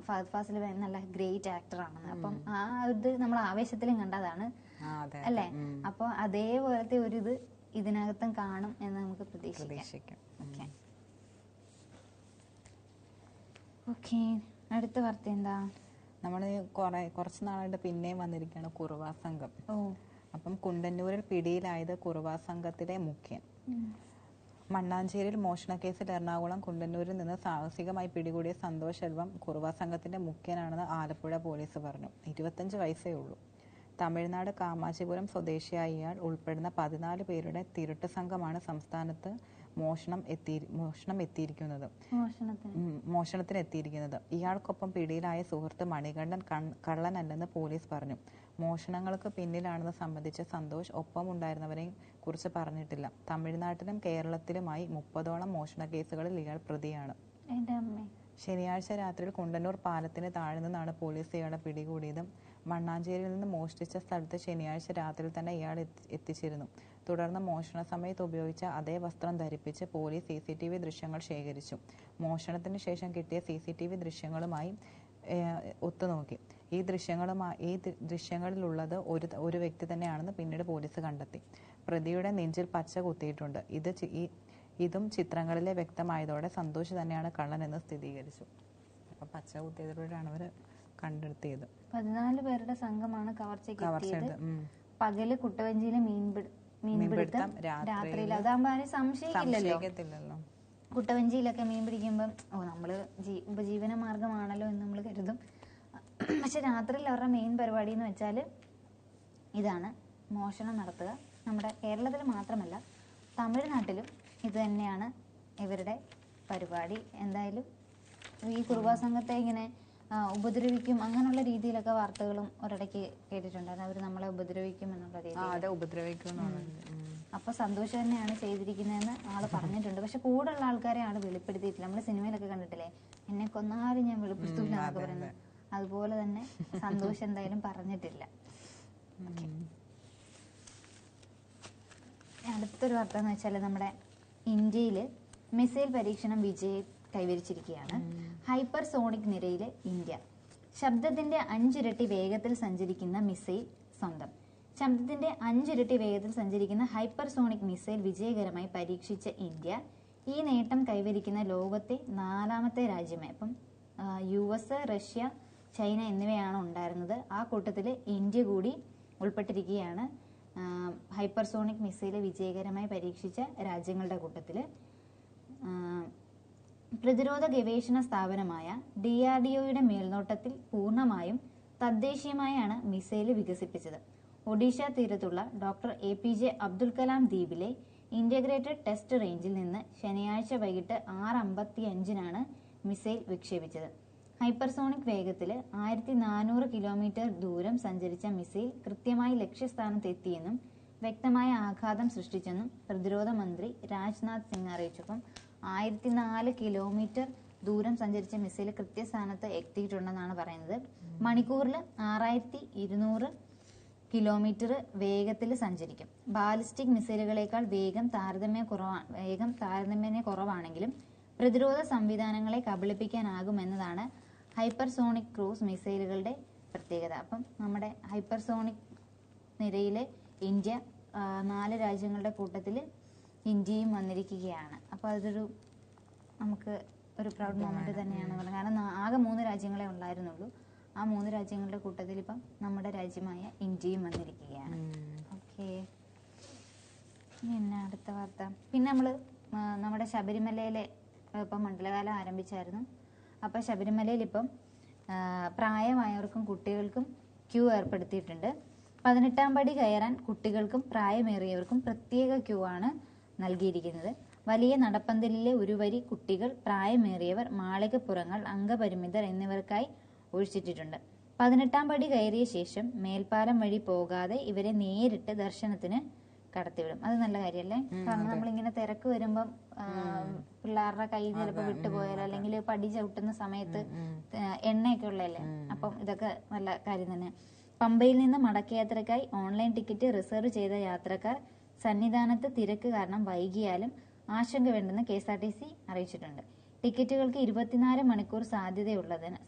ഫഹദ് ഫാസിൽ നല്ല ഗ്രേറ്റ് ആക്ടർ ആണെന്ന്. അപ്പം ആ ഇത് നമ്മൾ ആവേശത്തിലും കണ്ടതാണ് അല്ലേ. അപ്പൊ അതേപോലത്തെ ഒരു ഇത് ഇതിനകത്തും കാണും എന്ന് നമുക്ക് പ്രതീക്ഷിക്കാം. ഓക്കെ, അടുത്ത വാർത്ത എന്താ? നമ്മൾ കുറച്ച് നാളായിട്ട് പിന്നെയും വന്നിരിക്കുകയാണ് കുറുവാ സംഘം. അപ്പം കുണ്ടന്നൂരിൽ പിടിയിലായത് കുറുവാ സംഘത്തിലെ മുഖ്യൻ. മണ്ണാഞ്ചേരിയിൽ മോഷണക്കേസിൽ എറണാകുളം കുണ്ടന്നൂരിൽ നിന്ന് സാഹസികമായി പിടികൂടിയ സന്തോഷ് സെൽവം കുറുവാ സംഘത്തിന്റെ മുഖ്യനാണെന്ന് ആലപ്പുഴ പോലീസ് പറഞ്ഞു. 25 വയസ്സേ ഉള്ളൂ. തമിഴ്നാട് കാമാശിപുരം സ്വദേശിയായ ഇയാൾ ഉൾപ്പെടുന്ന 14 പേരുടെ തിരുട്ട് സംഘമാണ് സംസ്ഥാനത്ത് മോഷണത്തിന് എത്തിയിരിക്കുന്നത്. ഇയാൾക്കൊപ്പം പിടിയിലായ സുഹൃത്ത് മണികണ്ഠൻ കള്ളനല്ലെന്ന് പോലീസ് പറഞ്ഞു. മോഷണങ്ങൾക്ക് പിന്നിലാണെന്ന് സംബന്ധിച്ച് സന്തോഷ് ഒപ്പമുണ്ടായിരുന്നവരെ കുറിച്ച് പറഞ്ഞിട്ടില്ല. തമിഴ്നാട്ടിലും കേരളത്തിലുമായി 30ഓളം മോഷണ കേസുകളിൽ ഇയാൾ പ്രതിയാണ്. ശനിയാഴ്ച രാത്രിയിൽ കുണ്ടന്നൂർ പാലത്തിന് താഴെ നിന്നാണ് പോലീസ് ഇയാളെ പിടികൂടിയത്. മണ്ണാഞ്ചേരിയിൽ നിന്ന് മോഷ്ടിച്ച സ്ഥലത്ത് ശനിയാഴ്ച രാത്രിയിൽ തന്നെ ഇയാൾ എത്തിച്ചിരുന്നു. തുടർന്ന് മോഷണ സമയത്ത് ഉപയോഗിച്ച അതേ വസ്ത്രം ധരിപ്പിച്ച് പോലീസ് CCTV ദൃശ്യങ്ങൾ ശേഖരിച്ചു. മോഷണത്തിന് ശേഷം കിട്ടിയ CCTV ദൃശ്യങ്ങളുമായി ഒത്തുനോക്കി. ഈ ദൃശ്യങ്ങളിലുള്ളത് ഒരു വ്യക്തി തന്നെയാണെന്ന് പിന്നീട് പോലീസ് കണ്ടെത്തി. പ്രതിയുടെ നെഞ്ചിൽ പച്ച കുത്തിയിട്ടുണ്ട്. ഇതും ചിത്രങ്ങളിലെ വ്യക്തമായതോടെ സന്തോഷ് തന്നെയാണ് കള്ളനെന്ന് സ്ഥിരീകരിച്ചു. അപ്പൊ പച്ച കുത്തിയതിലൂടെയാണ് അവര് കണ്ടെത്തിയത്. 14 പേരുടെ സംഘമാണ് കവർച്ചയ്ക്ക്. പകല് കുട്ടവഞ്ചിയിലെ മീൻപിടുത്തം, രാത്രിയിൽ അതാകുമ്പോ ആരും സംശയിക്കില്ലല്ലോ. കുട്ടവഞ്ചിയിലൊക്കെ മീൻ പിടിക്കുമ്പം നമ്മള് ഉപജീവന മാർഗമാണല്ലോ എന്ന് നമ്മൾ കരുതും. പക്ഷെ രാത്രിയിൽ അവരുടെ മെയിൻ പരിപാടി എന്ന് വെച്ചാൽ ഇതാണ്, മോഷണം നടത്തുക. നമ്മുടെ കേരളത്തിൽ മാത്രമല്ല തമിഴ്നാട്ടിലും ഇത് തന്നെയാണ് ഇവരുടെ പരിപാടി. എന്തായാലും ഈ കുറുവാ സംഘത്തെ ഇങ്ങനെ ഉപദ്രവിക്കും അങ്ങനെയുള്ള രീതിയിലൊക്കെ വാർത്തകളും ഒരിടയ്ക്ക് കേട്ടിട്ടുണ്ടായിരുന്നു. അവർ നമ്മളെ ഉപദ്രവിക്കും എന്നുള്ള രീതിയിൽ. അപ്പൊ സന്തോഷം തന്നെയാണ് ചെയ്തിരിക്കുന്നതെന്ന് ആള് പറഞ്ഞിട്ടുണ്ട്. പക്ഷെ കൂടുതലുള്ള ആൾക്കാരെ ആള് വെളിപ്പെടുത്തിയിട്ടില്ല. നമ്മള് സിനിമയിലൊക്കെ കണ്ടിട്ടില്ലേ, എന്നെ കൊന്നാലും ഞാൻ വെളിപ്പെടുത്തൂല എന്നൊക്കെ പറയുന്നത്. അതുപോലെ തന്നെ സന്തോഷം എന്തായാലും പറഞ്ഞിട്ടില്ല. അടുത്തൊരു വാർത്ത എന്ന് വെച്ചാൽ നമ്മുടെ ഇന്ത്യയിൽ മിസൈൽ പരീക്ഷണം വിജയം കൈവരിച്ചിരിക്കുകയാണ്. ഹൈപ്പർസോണിക് നിരയിലെ ഇന്ത്യ. ശബ്ദത്തിന്റെ 5 ഇരട്ടി വേഗത്തിൽ സഞ്ചരിക്കുന്ന മിസൈൽ സ്വന്തം. ശബ്ദത്തിന്റെ 5 ഇരട്ടി വേഗത്തിൽ സഞ്ചരിക്കുന്ന ഹൈപ്പർസോണിക് മിസൈൽ വിജയകരമായി പരീക്ഷിച്ച ഇന്ത്യ ഈ നേട്ടം കൈവരിക്കുന്ന ലോകത്തെ 4ാമത്തെ രാജ്യമായി. അപ്പം US, റഷ്യ, ചൈന എന്നിവയാണ് ഉണ്ടായിരുന്നത്. ആ കൂട്ടത്തിൽ ഇന്ത്യ കൂടി ഉൾപ്പെട്ടിരിക്കുകയാണ് ഹൈപ്പർസോണിക് മിസൈൽ വിജയകരമായി പരീക്ഷിച്ച രാജ്യങ്ങളുടെ കൂട്ടത്തിൽ. പ്രതിരോധ ഗവേഷണ സ്ഥാപനമായ DRDOയുടെ മേൽനോട്ടത്തിൽ പൂർണ്ണമായും തദ്ദേശീയമായാണ് മിസൈൽ വികസിപ്പിച്ചത്. ഒഡീഷ തീരത്തുള്ള ഡോക്ടർ APJ അബ്ദുൽ കലാം ദ്വീപിലെ ഇന്റഗ്രേറ്റഡ് ടെസ്റ്റ് റേഞ്ചിൽ നിന്ന് ശനിയാഴ്ച വൈകിട്ട് 6:55 മിസൈൽ വിക്ഷേപിച്ചത്. ഹൈപ്പർസോണിക് വേഗത്തിൽ 1400 കിലോമീറ്റർ ദൂരം സഞ്ചരിച്ച മിസൈൽ കൃത്യമായി ലക്ഷ്യസ്ഥാനത്ത് എത്തിയെന്നും വ്യക്തമായ ആഘാതം സൃഷ്ടിച്ചെന്നും പ്രതിരോധ മന്ത്രി രാജ്നാഥ് സിംഗ് അറിയിച്ചു. അപ്പം 1004 കിലോമീറ്റർ ദൂരം സഞ്ചരിച്ച മിസൈൽ കൃത്യസ്ഥാനത്ത് എത്തിയിട്ടുണ്ടെന്നാണ് പറയുന്നത്. മണിക്കൂറിൽ 6200 കിലോമീറ്റർ വേഗത്തിൽ സഞ്ചരിക്കും. ബാലിസ്റ്റിക് മിസൈലുകളേക്കാൾ വേഗം താരതമ്യേന കുറവാണെങ്കിലും പ്രതിരോധ സംവിധാനങ്ങളെ കബളിപ്പിക്കാനാകുമെന്നതാണ് ഹൈപ്പർസോണിക് ക്രൂസ് മിസൈലുകളുടെ പ്രത്യേകത. അപ്പം നമ്മുടെ ഹൈപ്പർസോണിക് നിരയിലെ ഇന്ത്യ 4 രാജ്യങ്ങളുടെ കൂട്ടത്തിൽ ഇന്ത്യയും വന്നിരിക്കുകയാണ്. അപ്പോൾ അതൊരു നമുക്ക് ഒരു പ്രൗഡ് മൊമെന്റ് തന്നെയാണ് പറയുന്നത്. കാരണം ആകെ 3 രാജ്യങ്ങളെ ഉണ്ടായിരുന്നുള്ളൂ. ആ 3 രാജ്യങ്ങളുടെ കൂട്ടത്തിൽ ഇപ്പം നമ്മുടെ രാജ്യമായ ഇന്ത്യയും വന്നിരിക്കുകയാണ്. ഓക്കെ, പിന്നെ അടുത്ത വാർത്ത. പിന്നെ നമ്മുടെ ശബരിമലയിലെ ഇപ്പം മണ്ഡലകാലം ആരംഭിച്ചായിരുന്നു. അപ്പം ശബരിമലയിൽ ഇപ്പം പ്രായമായവർക്കും കുട്ടികൾക്കും ക്യൂ ഏർപ്പെടുത്തിയിട്ടുണ്ട്. 18ാം പടി കയറാൻ കുട്ടികൾക്കും പ്രായമേറിയവർക്കും പ്രത്യേക ക്യൂ ആണ് നൽകിയിരിക്കുന്നത്. വലിയ നടപ്പന്തലിലെ ഒരു വരി കുട്ടികൾ, പ്രായമേറിയവർ, മാളികപ്പുറങ്ങൾ, അംഗപരിമിതർ എന്നിവർക്കായി ഒഴിച്ചിട്ടിട്ടുണ്ട്. 18ാം പടി കയറിയ ശേഷം മേൽപ്പാലം വഴി പോകാതെ ഇവരെ നേരിട്ട് ദർശനത്തിന് കടത്തിവിടും. അത് നല്ല കാര്യമല്ലേ? കാരണം നമ്മളിങ്ങനെ തിരക്ക് വരുമ്പം പിള്ളേരുടെ കൈ ചിലപ്പോൾ വിട്ടുപോയാലോ അല്ലെങ്കിൽ പടി ചവിട്ടുന്ന സമയത്ത് എണ്ണയൊക്കെ ഉള്ളതല്ലേ. അപ്പം ഇതൊക്കെ നല്ല കാര്യം തന്നെ. പമ്പയിൽ നിന്ന് മടക്കയാത്രയ്ക്കായി ഓൺലൈൻ ടിക്കറ്റ് റിസർവ് ചെയ്ത യാത്രക്കാർ സന്നിധാനത്ത് തിരക്ക് കാരണം വൈകിയാലും ആശങ്ക വേണ്ടെന്ന് KSRTC അറിയിച്ചിട്ടുണ്ട്. ടിക്കറ്റുകൾക്ക് 24 മണിക്കൂർ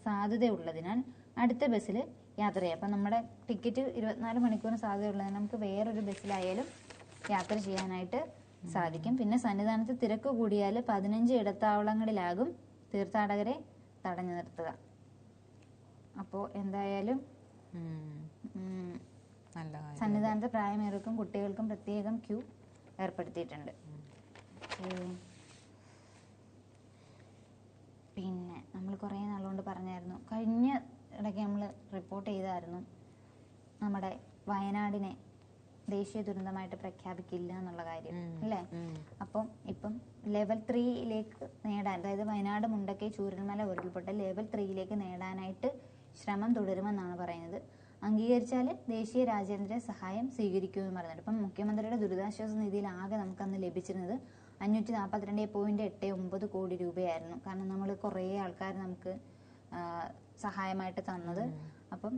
സാധ്യതയുള്ളതിനാൽ അടുത്ത ബസ്സിൽ യാത്ര ചെയ്യാം. അപ്പം നമ്മുടെ ടിക്കറ്റ് 24 മണിക്കൂറിന് സാധ്യതയുള്ളതിനാൽ നമുക്ക് വേറൊരു ബസ്സിലായാലും യാത്ര ചെയ്യാനായിട്ട് സാധിക്കും. പിന്നെ സന്നിധാനത്ത് തിരക്ക് കൂടിയാൽ 15 ഇടത്താവളങ്ങളിലാകും തീർത്ഥാടകരെ തടഞ്ഞു നിർത്തുക. അപ്പോൾ എന്തായാലും സന്നിധാനത്ത് പ്രായമേറർക്കും കുട്ടികൾക്കും പ്രത്യേകം ക്യൂ ഏർപ്പെടുത്തിയിട്ടുണ്ട്. പിന്നെ നമ്മൾ കുറേ നാളുകൊണ്ട് പറഞ്ഞായിരുന്നു, കഴിഞ്ഞ ഇടയ്ക്ക് നമ്മൾ റിപ്പോർട്ട് ചെയ്തായിരുന്നു നമ്മുടെ വയനാടിനെ ദേശീയ ദുരന്തമായിട്ട് പ്രഖ്യാപിക്കില്ല എന്നുള്ള കാര്യം അല്ലേ. അപ്പം ഇപ്പം ലെവൽ 3യിലേക്ക് നേടാൻ, അതായത് വയനാട്, മുണ്ടക്കൈ, ചൂരൽമല ഉരുൾപൊട്ടൽ ലെവൽ 3യിലേക്ക് നേടാനായിട്ട് ശ്രമം തുടരുമെന്നാണ് പറയുന്നത്. അംഗീകരിച്ചാൽ ദേശീയ രാജ്യാന്തര സഹായം സ്വീകരിക്കുമെന്ന് പറയുന്നുണ്ട്. ഇപ്പം മുഖ്യമന്ത്രിയുടെ ദുരിതാശ്വാസ നിധിയിൽ ആകെ നമുക്കന്ന് ലഭിച്ചിരുന്നത് 542.89 കോടി രൂപയായിരുന്നു. കാരണം നമ്മൾ കുറേ ആൾക്കാർ നമുക്ക് സഹായമായിട്ട് തന്നത്. അപ്പം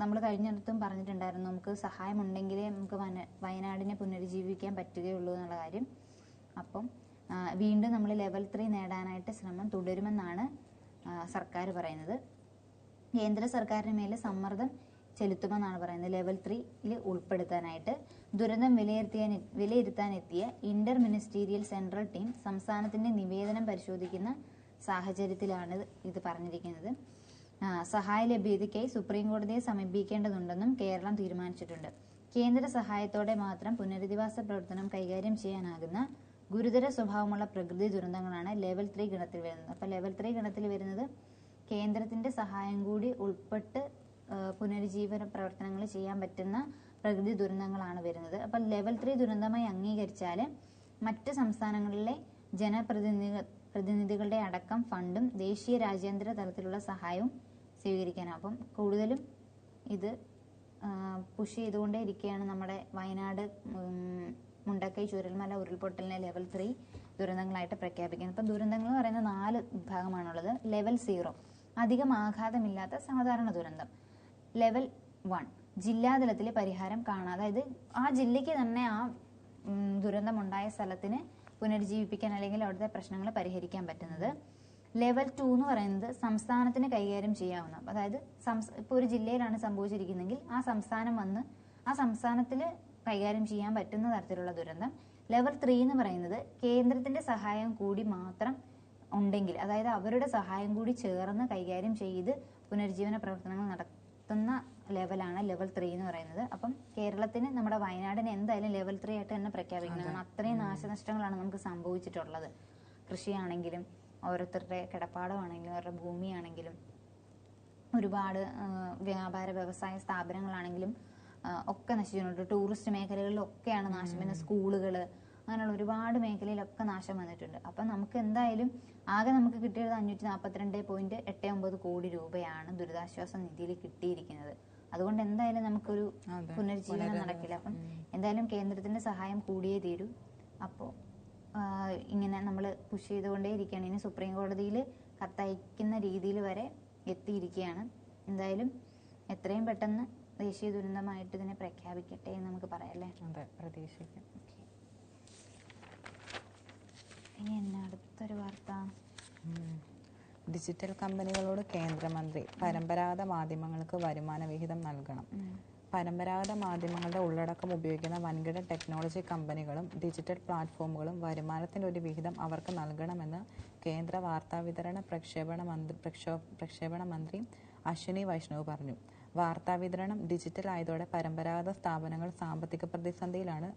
നമ്മൾ കഴിഞ്ഞിടത്തും പറഞ്ഞിട്ടുണ്ടായിരുന്നു നമുക്ക് സഹായം ഉണ്ടെങ്കിലേ നമുക്ക് വയനാടിനെ പുനരുജ്ജീവിക്കാൻ പറ്റുകയുള്ളൂ എന്നുള്ള കാര്യം. അപ്പം വീണ്ടും നമ്മൾ ലെവൽ 3 നേടാനായിട്ട് ശ്രമം തുടരുമെന്നാണ് സർക്കാർ പറയുന്നത്. കേന്ദ്ര സർക്കാരിന് മേലെ സമ്മർദ്ദം ചെലുത്തുമെന്നാണ് പറയുന്നത് ലെവൽ 3യിൽ ഉൾപ്പെടുത്താനായിട്ട്. ദുരന്തം വിലയിരുത്താനെത്തിയ ഇന്റർ മിനിസ്റ്റീരിയൽ സെൻട്രൽ ടീം സംസ്ഥാനത്തിന്റെ നിവേദനം പരിശോധിക്കുന്ന സാഹചര്യത്തിലാണ് ഇത് പറഞ്ഞിരിക്കുന്നത്. സഹായ ലഭ്യതയ്ക്കായി സുപ്രീം കോടതിയെ സമീപിക്കേണ്ടതുണ്ടെന്നും കേരളം തീരുമാനിച്ചിട്ടുണ്ട്. കേന്ദ്ര സഹായത്തോടെ മാത്രം പുനരധിവാസ പ്രവർത്തനം കൈകാര്യം ചെയ്യാനാകുന്ന ഗുരുതര സ്വഭാവമുള്ള പ്രകൃതി ദുരന്തങ്ങളാണ് ലെവൽ 3 ഗണത്തിൽ വരുന്നത്. അപ്പോൾ ലെവൽ 3 ഗണത്തിൽ വരുന്നത് കേന്ദ്രത്തിന്റെ സഹായം കൂടി ഉൾപ്പെട്ട് പുനരുജ്ജീവന പ്രവർത്തനങ്ങൾ ചെയ്യാൻ പറ്റുന്ന പ്രകൃതി ദുരന്തങ്ങളാണ് വരുന്നത്. അപ്പം ലെവൽ 3 ദുരന്തമായി അംഗീകരിച്ചാൽ മറ്റ് സംസ്ഥാനങ്ങളിലെ ജനപ്രതിനിധികളുടെ അടക്കം ഫണ്ടും ദേശീയ രാജ്യാന്തര തലത്തിലുള്ള സഹായവും സ്വീകരിക്കാനാവും. അപ്പം കൂടുതലും ഇത് പുഷ് ചെയ്തുകൊണ്ടേ ഇരിക്കുകയാണ് നമ്മുടെ വയനാട്, മുണ്ടക്കൈ, ചൂരൽമല ഉരുൾപൊട്ടലിനെ ലെവൽ 3 ദുരന്തങ്ങളായിട്ട് പ്രഖ്യാപിക്കുന്നത്. അപ്പം ദുരന്തങ്ങൾ എന്ന് പറയുന്ന 4 വിഭാഗമാണുള്ളത്. ലെവൽ 0 അധികം ആഘാതമില്ലാത്ത സാധാരണ ദുരന്തം. ലെവൽ 1 ജില്ലാതലത്തിലെ പരിഹാരം കാണാതെ, അതായത് ആ ജില്ലയ്ക്ക് തന്നെ ആ ദുരന്തമുണ്ടായ സ്ഥലത്തിന് പുനരുജ്ജീവിപ്പിക്കാൻ അല്ലെങ്കിൽ അവിടുത്തെ പ്രശ്നങ്ങൾ പരിഹരിക്കാൻ പറ്റുന്നത്. ലെവൽ 2 എന്ന് പറയുന്നത് സംസ്ഥാനത്തിന് കൈകാര്യം ചെയ്യാവുന്ന, അതായത് ഇപ്പോൾ ഒരു ജില്ലയിലാണ് സംഭവിച്ചിരിക്കുന്നതെങ്കിൽ ആ സംസ്ഥാനം വന്ന് ആ സംസ്ഥാനത്തിൽ കൈകാര്യം ചെയ്യാൻ പറ്റുന്ന തരത്തിലുള്ള ദുരന്തം. ലെവൽ 3 എന്ന് പറയുന്നത് കേന്ദ്രത്തിന്റെ സഹായം കൂടി മാത്രം ഉണ്ടെങ്കിൽ, അതായത് അവരുടെ സഹായം കൂടി ചേർന്ന് കൈകാര്യം ചെയ്ത് പുനരുജ്ജീവന പ്രവർത്തനങ്ങൾ നടത്തുന്ന ലെവലാണ് ലെവൽ 3 എന്ന് പറയുന്നത്. അപ്പം കേരളത്തിന്, നമ്മുടെ വയനാടിന് എന്തായാലും ലെവൽ 3 ആയിട്ട് തന്നെ പ്രഖ്യാപിക്കണം. അത്രയും നാശനഷ്ടങ്ങളാണ് നമുക്ക് സംഭവിച്ചിട്ടുള്ളത്. കൃഷിയാണെങ്കിലും ഓരോരുത്തരുടെ കിടപ്പാടമാണെങ്കിലും അവരുടെ ഭൂമിയാണെങ്കിലും ഒരുപാട് വ്യാപാര വ്യവസായ സ്ഥാപനങ്ങളാണെങ്കിലും ഒക്കെ നശിച്ചിട്ടുണ്ട്. ടൂറിസ്റ്റ് മേഖലകളിലൊക്കെയാണ് നാശം വരുന്നത്. സ്കൂളുകൾ, അങ്ങനെയുള്ള ഒരുപാട് മേഖലയിലൊക്കെ നാശം വന്നിട്ടുണ്ട്. അപ്പം നമുക്ക് എന്തായാലും ആകെ നമുക്ക് കിട്ടിയത് 542.89 കോടി രൂപയാണ് ദുരിതാശ്വാസ നിധിയിൽ കിട്ടിയിരിക്കുന്നത്. അതുകൊണ്ട് എന്തായാലും നമുക്കൊരു പുനരുജ്ജീവനം നടക്കില്ല. അപ്പം എന്തായാലും കേന്ദ്രത്തിന്റെ സഹായം കൂടിയേ തീരൂ. അപ്പോൾ ഇങ്ങനെ നമ്മൾ പുഷ് ചെയ്തുകൊണ്ടേ ഇരിക്കുകയാണ്. ഇനി സുപ്രീം കോടതിയിൽ കത്തയക്കുന്ന രീതിയിൽ വരെ എത്തിയിരിക്കുകയാണ്. എന്തായാലും എത്രയും പെട്ടെന്ന് ദേശീയ ദുരന്തമായിട്ട് ഇതിനെ പ്രഖ്യാപിക്കട്ടെ എന്ന് നമുക്ക് പറയാം, അല്ലേ? അതെ, പ്രതീക്ഷിക്കാം. ഇനി എന്നാ അടുത്തൊരു വാർത്ത? ഡിജിറ്റൽ കമ്പനികളോട് കേന്ദ്രമന്ത്രി പരമ്പരാഗത മാധ്യമങ്ങൾക്ക് വരുമാന വിഹിതം നൽകണം. പരമ്പരാഗത മാധ്യമങ്ങളുടെ ഉള്ളടക്കം ഉപയോഗിക്കുന്ന വൻകിട ടെക്നോളജി കമ്പനികളും ഡിജിറ്റൽ പ്ലാറ്റ്ഫോമുകളും വരുമാനത്തിൻ്റെ ഒരു വിഹിതം അവർക്ക് നൽകണമെന്ന് കേന്ദ്ര വാർത്താവിതരണ പ്രക്ഷേപണ മന്ത്രി അശ്വിനി വൈഷ്ണവ് പറഞ്ഞു. വാർത്താവിതരണം ഡിജിറ്റൽ ആയതോടെ പരമ്പരാഗത സ്ഥാപനങ്ങൾ സാമ്പത്തിക പ്രതിസന്ധിയിലാണ്.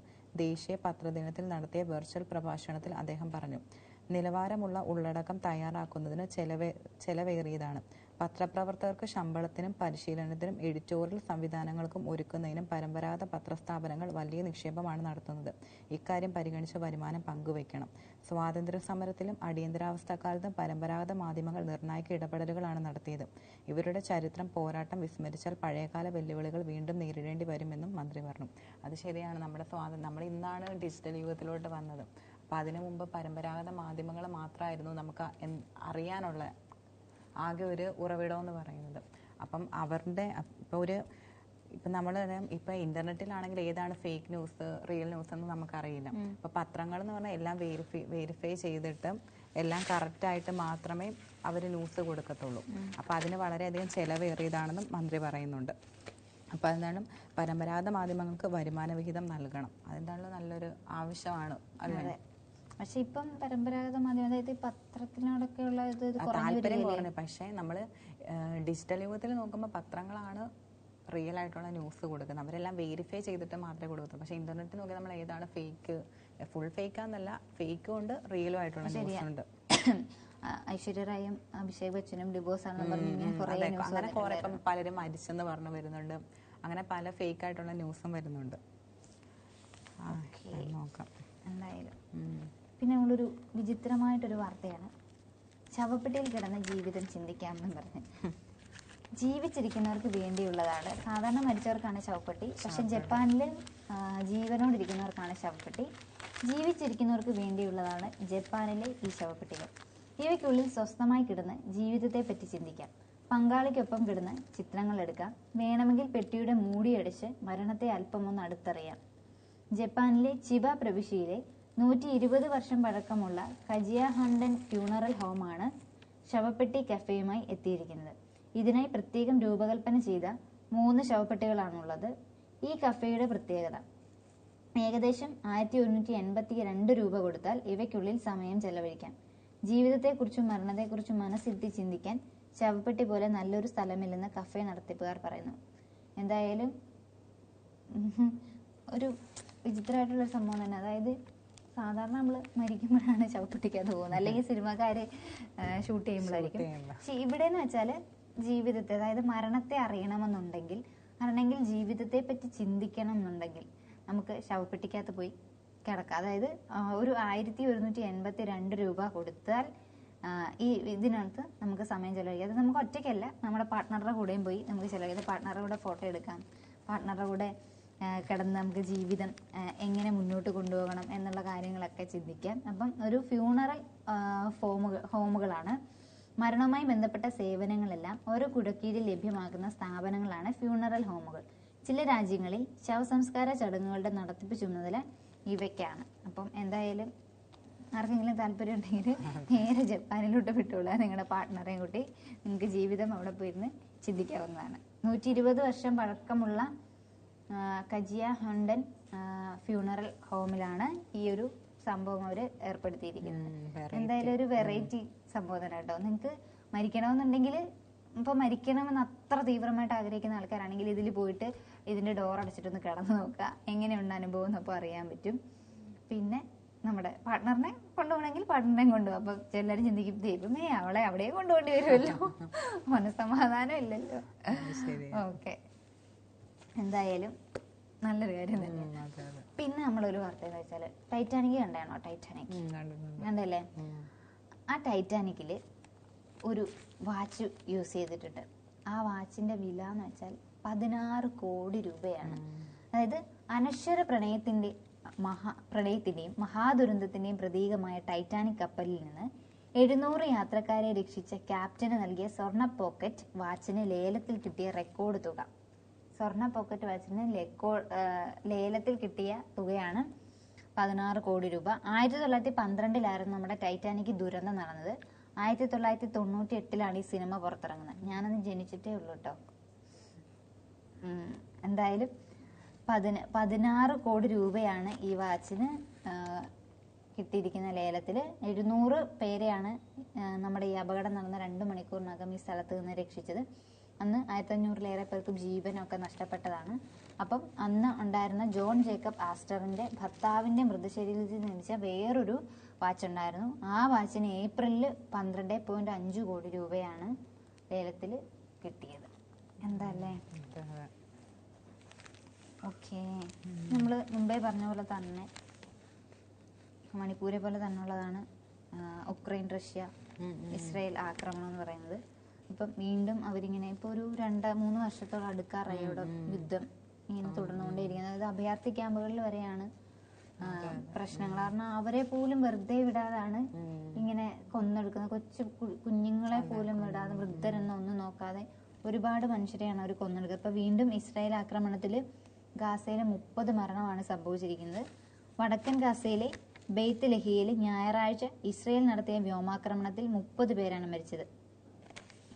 ദേശീയ പത്രദിനത്തിൽ നടത്തിയ വെർച്വൽ പ്രഭാഷണത്തിൽ അദ്ദേഹം പറഞ്ഞു. നിലവാരമുള്ള ഉള്ളടക്കം തയ്യാറാക്കുന്നതിന് ചെലവേറിയതാണ്. പത്രപ്രവർത്തകർക്ക് ശമ്പളത്തിനും പരിശീലനത്തിനും എഡിറ്റോറിയൽ സംവിധാനങ്ങൾക്കും ഒരുക്കുന്നതിനും പരമ്പരാഗത പത്രസ്ഥാപനങ്ങൾ വലിയ നിക്ഷേപമാണ് നടത്തുന്നത്. ഇക്കാര്യം പരിഗണിച്ച് വരുമാനം പങ്കുവയ്ക്കണം. സ്വാതന്ത്ര്യ സമരത്തിലും അടിയന്തരാവസ്ഥക്കാലത്തും പരമ്പരാഗത മാധ്യമങ്ങൾ നിർണായക ഇടപെടലുകളാണ് നടത്തിയത്. ഇവരുടെ ചരിത്രം, പോരാട്ടം വിസ്മരിച്ചാൽ പഴയകാല വെല്ലുവിളികൾ വീണ്ടും നേരിടേണ്ടി വരുമെന്നും മന്ത്രി പറഞ്ഞു. അത് ശരിയാണ്. നമ്മൾ ഇന്നാണ് ഡിജിറ്റൽ യുഗത്തിലോട്ട് വന്നത്. അപ്പോൾ അതിനു മുമ്പ് പരമ്പരാഗത മാധ്യമങ്ങൾ മാത്രമായിരുന്നു നമുക്ക് അറിയാനുള്ള ആകെ ഒരു ഉറവിടം എന്ന് പറയുന്നത്. അപ്പം അവരുടെ ഇപ്പം നമ്മൾ ഇപ്പം ഇൻ്റർനെറ്റിലാണെങ്കിൽ ഏതാണ് ഫേക്ക് ന്യൂസ്, റിയൽ ന്യൂസ് എന്ന് നമുക്കറിയില്ല. അപ്പോൾ പത്രങ്ങൾ എന്ന് പറഞ്ഞാൽ എല്ലാം വെരിഫൈ ചെയ്തിട്ട് എല്ലാം കറക്റ്റായിട്ട് മാത്രമേ അവർ ന്യൂസ് കൊടുക്കത്തുള്ളൂ. അപ്പോൾ അതിന് വളരെയധികം ചിലവേറിയതാണെന്നും മന്ത്രി പറയുന്നുണ്ട്. അപ്പോൾ അതെന്താണ്, പരമ്പരാഗത മാധ്യമങ്ങൾക്ക് വരുമാന വിഹിതം നൽകണം. അതെന്താണല്ലോ നല്ലൊരു ആവശ്യമാണ്, അല്ലേ? പക്ഷെ ഇപ്പം പരമ്പരാഗത മാധ്യമം, അതായത് പത്രത്തിനോടൊക്കെയുള്ള താല്പര്യം കുറഞ്ഞു. പക്ഷേ നമ്മൾ ഡിജിറ്റൽ യുഗത്തിൽ നോക്കുമ്പോൾ പത്രങ്ങളാണ് റിയൽ ആയിട്ടുള്ള ന്യൂസ് കൊടുക്കുന്നത്. അവരെല്ലാം വെരിഫൈ ചെയ്തിട്ട് മാത്രമേ കൊടുക്കത്തുള്ളൂ. പക്ഷേ ഇന്റർനെറ്റ് നോക്കി നമ്മൾ ഏതാണ് ഫേക്ക്, ഫുൾ ഫേക്കാന്നല്ല, ഫേക്കും ഉണ്ട് റിയലും ആയിട്ടുള്ള ന്യൂസ് ഉണ്ട്. ഐശ്വര്യ റായും അഭിഷേക് ബച്ചനും ഡിവോഴ്സ് ആണെന്ന് പറഞ്ഞു അങ്ങനെ കുറെ പലരും മരിച്ചെന്ന് പറഞ്ഞു വരുന്നുണ്ട്. അങ്ങനെ പല ഫേക്ക് ആയിട്ടുള്ള ന്യൂസും വരുന്നുണ്ട്. നോക്കാം എന്തായാലും. പിന്നെ നമ്മളൊരു വിചിത്രമായിട്ടൊരു വാർത്തയാണ്. ശവപ്പെട്ടിയിൽ കിടന്ന ജീവിതം ചിന്തിക്കാമെന്ന് പറഞ്ഞ്. ജീവിച്ചിരിക്കുന്നവർക്ക് വേണ്ടിയുള്ളതാണ്. സാധാരണ മരിച്ചവർക്കാണ് ശവപ്പെട്ടി. പക്ഷെ ജപ്പാനിൽ ജീവനോടിരിക്കുന്നവർക്കാണ് ശവപ്പെട്ടി. ജീവിച്ചിരിക്കുന്നവർക്ക് വേണ്ടിയുള്ളതാണ് ജപ്പാനിലെ ഈ ശവപ്പെട്ടികൾ. ഇവയ്ക്കുള്ളിൽ സ്വസ്ഥമായി കിടന്ന് ജീവിതത്തെ പറ്റി ചിന്തിക്കാം. പങ്കാളിക്കൊപ്പം കിടന്ന് ചിത്രങ്ങൾ എടുക്കാം. വേണമെങ്കിൽ പെട്ടിയുടെ മൂടിയടിച്ച് മരണത്തെ അല്പമൊന്ന് അടുത്തറിയാം. ജപ്പാനിലെ ചിബ പ്രവിശ്യയിലെ 120 വർഷം പഴക്കമുള്ള കജിയ ഹണ്ടൻ ഫ്യൂണറൽ ഹോമാണ് ശവപ്പെട്ടി കഫേയുമായി എത്തിയിരിക്കുന്നത്. ഇതിനായി പ്രത്യേകം രൂപകൽപ്പന ചെയ്ത 3 ശവപ്പെട്ടികളാണുള്ളത്. ഈ കഫേയുടെ പ്രത്യേകത, ഏകദേശം 1182 രൂപ കൊടുത്താൽ ഇവയ്ക്കുള്ളിൽ സമയം ചെലവഴിക്കാം. ജീവിതത്തെക്കുറിച്ചും മരണത്തെക്കുറിച്ചും മനസ്സിരുത്തി ചിന്തിക്കാൻ ശവപ്പെട്ടി പോലെ നല്ലൊരു സ്ഥലമില്ലെന്ന് കഫേ നടത്തിപ്പുകാർ പറയുന്നു. എന്തായാലും ഒരു വിചിത്രമായിട്ടുള്ളൊരു സംഭവം തന്നെ. അതായത് സാധാരണ നമ്മൾ മരിക്കുമ്പോഴാണ് ശവപ്പെട്ടിക്കകത്ത് പോകുന്നത്, അല്ലെങ്കിൽ സിനിമക്കാര് ഷൂട്ട് ചെയ്യുമ്പോഴായിരിക്കും. പക്ഷെ ഇവിടെ എന്ന് വെച്ചാൽ ജീവിതത്തെ, അതായത് മരണത്തെ അറിയണമെന്നുണ്ടെങ്കിൽ, അല്ലെങ്കിൽ ജീവിതത്തെ പറ്റി ചിന്തിക്കണം എന്നുണ്ടെങ്കിൽ നമുക്ക് ശവപ്പെട്ടിക്കകത്ത് പോയി കിടക്കാം. അതായത് ഒരു 1182 രൂപ കൊടുത്താൽ ഇതിനകത്ത് നമുക്ക് സമയം ചെലവഴിക്കാം. അത് നമുക്ക് ഒറ്റയ്ക്കല്ല, നമ്മുടെ പാർട്ട്ണറുടെ കൂടെയും പോയി നമുക്ക് ചെലവഴിക്കാം. പാർട്ട്ണറുടെ കൂടെ ഫോട്ടോ എടുക്കാം, പാർട്ട്ണറുടെ കൂടെ കിടന്ന് നമുക്ക് ജീവിതം എങ്ങനെ മുന്നോട്ട് കൊണ്ടുപോകണം എന്നുള്ള കാര്യങ്ങളൊക്കെ ചിന്തിക്കാം. അപ്പം ഒരു ഫ്യൂണറൽ ഹോമുകളാണ്. മരണവുമായി ബന്ധപ്പെട്ട സേവനങ്ങളെല്ലാം ഓരോ കുടക്കീഴിൽ ലഭ്യമാകുന്ന സ്ഥാപനങ്ങളാണ് ഫ്യൂണറൽ ഹോമുകൾ. ചില രാജ്യങ്ങളിൽ ശവസംസ്കാര ചടങ്ങുകളുടെ നടത്തിപ്പ് ചുമതല ഇവയ്ക്കാണ്. അപ്പം എന്തായാലും ആർക്കെങ്കിലും താല്പര്യം ഉണ്ടെങ്കിൽ നേരെ ജപ്പാനിലോട്ട് വിട്ടോളൂ. നിങ്ങളുടെ പാർട്ട്ണറെയും കൂട്ടി നിങ്ങൾക്ക് ജീവിതം അവിടെ പോയിരുന്ന് ചിന്തിക്കാവുന്നതാണ്. 120 വർഷം പഴക്കമുള്ള കജിയ ഹണ്ടൻ ഫ്യൂണറൽ ഹോമിലാണ് ഈ ഒരു സംഭവം അവർ ഏർപ്പെടുത്തിയിരിക്കുന്നത്. എന്തായാലും ഒരു വെറൈറ്റി സംഭവം തന്നെ കേട്ടോ. നിങ്ങൾക്ക് മരിക്കണമെന്നുണ്ടെങ്കിൽ, ഇപ്പൊ മരിക്കണമെന്ന് അത്ര തീവ്രമായിട്ട് ആഗ്രഹിക്കുന്ന ആൾക്കാരാണെങ്കിൽ ഇതിൽ പോയിട്ട് ഇതിന്റെ ഡോർ അടച്ചിട്ടൊന്ന് കിടന്നു നോക്കുക, എങ്ങനെയുണ്ട് അനുഭവം എന്നപ്പോൾ അറിയാൻ പറ്റും. പിന്നെ നമ്മുടെ പാർട്ട്ണറിനെ കൊണ്ടുപോകണമെങ്കിൽ പാർട്ട്ണറിനെയും കൊണ്ടുപോകും. അപ്പൊ ചിലരും ചിന്തിക്കും, ദൈവമേ അവളെ അവിടെയും കൊണ്ടുപോകേണ്ടി വരുമല്ലോ, മനസ്സമാധാനം ഇല്ലല്ലോ. ഓക്കെ, എന്തായാലും നല്ലൊരു കാര്യം തന്നെയാണ്. പിന്നെ നമ്മളൊരു വാർത്ത എന്ന് വെച്ചാല് ടൈറ്റാനിക് കണ്ടാണോ? ടൈറ്റാനിക് കണ്ടല്ലേ? ആ ടൈറ്റാനിക്കില് ഒരു വാച്ച് യൂസ് ചെയ്തിട്ടുണ്ട്. ആ വാച്ചിന്റെ വില എന്ന് വെച്ചാൽ 16 കോടി രൂപയാണ്. അതായത് അനശ്വര പ്രണയത്തിന്റെയും മഹാദുരന്തത്തിന്റെയും പ്രതീകമായ ടൈറ്റാനിക് കപ്പലിൽ നിന്ന് 700 യാത്രക്കാരെ രക്ഷിച്ച ക്യാപ്റ്റന് നൽകിയ സ്വർണ്ണ പോക്കറ്റ് വാച്ചിന് ലേലത്തിൽ കിട്ടിയ റെക്കോർഡ് തുക. സ്വർണ്ണ പോക്കറ്റ് വാച്ചിന് ലേലത്തിൽ കിട്ടിയ തുകയാണ് 16 കോടി രൂപ. 1912 നമ്മുടെ ടൈറ്റാനിക് ദുരന്തം നടന്നത്. 1998 ഈ സിനിമ പുറത്തിറങ്ങുന്നത്. ഞാനത് ജനിച്ചിട്ടേ ഉള്ളൂ കേട്ടോ. എന്തായാലും 16 കോടി രൂപയാണ് ഈ വാച്ചിന് കിട്ടിയിരിക്കുന്ന ലേലത്തിൽ. 700 പേരെയാണ് നമ്മുടെ ഈ അപകടം നടന്ന 2 മണിക്കൂറിനകം ഈ സ്ഥലത്ത് നിന്ന് രക്ഷിച്ചത്. അന്ന് 1500-ലേറെ പേർക്ക് ജീവനൊക്കെ നഷ്ടപ്പെട്ടതാണ്. അപ്പം അന്ന് ഉണ്ടായിരുന്ന ജോൺ ജേക്കബ് ആസ്റ്ററിന്റെ ഭർത്താവിന്റെ മൃതശരീരത്തിൽ നിർമ്മിച്ച വേറൊരു വാച്ച് ഉണ്ടായിരുന്നു. ആ വാച്ചിന് ഏപ്രിലിൽ 12.5 കോടി രൂപയാണ് ലേലത്തിൽ കിട്ടിയത്. എന്താ അല്ലേ? ഓക്കെ, നമ്മൾ മുമ്പേ പറഞ്ഞ പോലെ തന്നെ മണിപ്പൂരെ പോലെ തന്നെയുള്ളതാണ് ഉക്രൈൻ റഷ്യ ഇസ്രായേൽ ആക്രമണം എന്ന് പറയുന്നത്. ഇപ്പം വീണ്ടും അവരിങ്ങനെ ഇപ്പോൾ ഒരു 2-3 വർഷത്തോളം അടുക്കാറായി അവിടെ യുദ്ധം ഇങ്ങനെ തുടർന്നുകൊണ്ടേയിരിക്കുന്നത്. അതായത് അഭയാർത്ഥി ക്യാമ്പുകളിൽ വരെയാണ് പ്രശ്നങ്ങൾ. കാരണം അവരെ പോലും വെറുതെ വിടാതാണ് ഇങ്ങനെ കൊന്നെടുക്കുന്നത്. കൊച്ചു കുഞ്ഞുങ്ങളെ പോലും വിടാതെ, വൃദ്ധരെന്നൊന്നും നോക്കാതെ ഒരുപാട് മനുഷ്യരെയാണ് അവർ കൊന്നെടുക്കുക. ഇപ്പൊ വീണ്ടും ഇസ്രായേൽ ആക്രമണത്തിൽ ഗാസയിലെ 30 മരണമാണ് സംഭവിച്ചിരിക്കുന്നത്. വടക്കൻ ഗാസയിലെ ബെയ്ത്ത് ലഹിയയിൽ ഞായറാഴ്ച ഇസ്രായേൽ നടത്തിയ വ്യോമാക്രമണത്തിൽ 30 പേരാണ് മരിച്ചത്.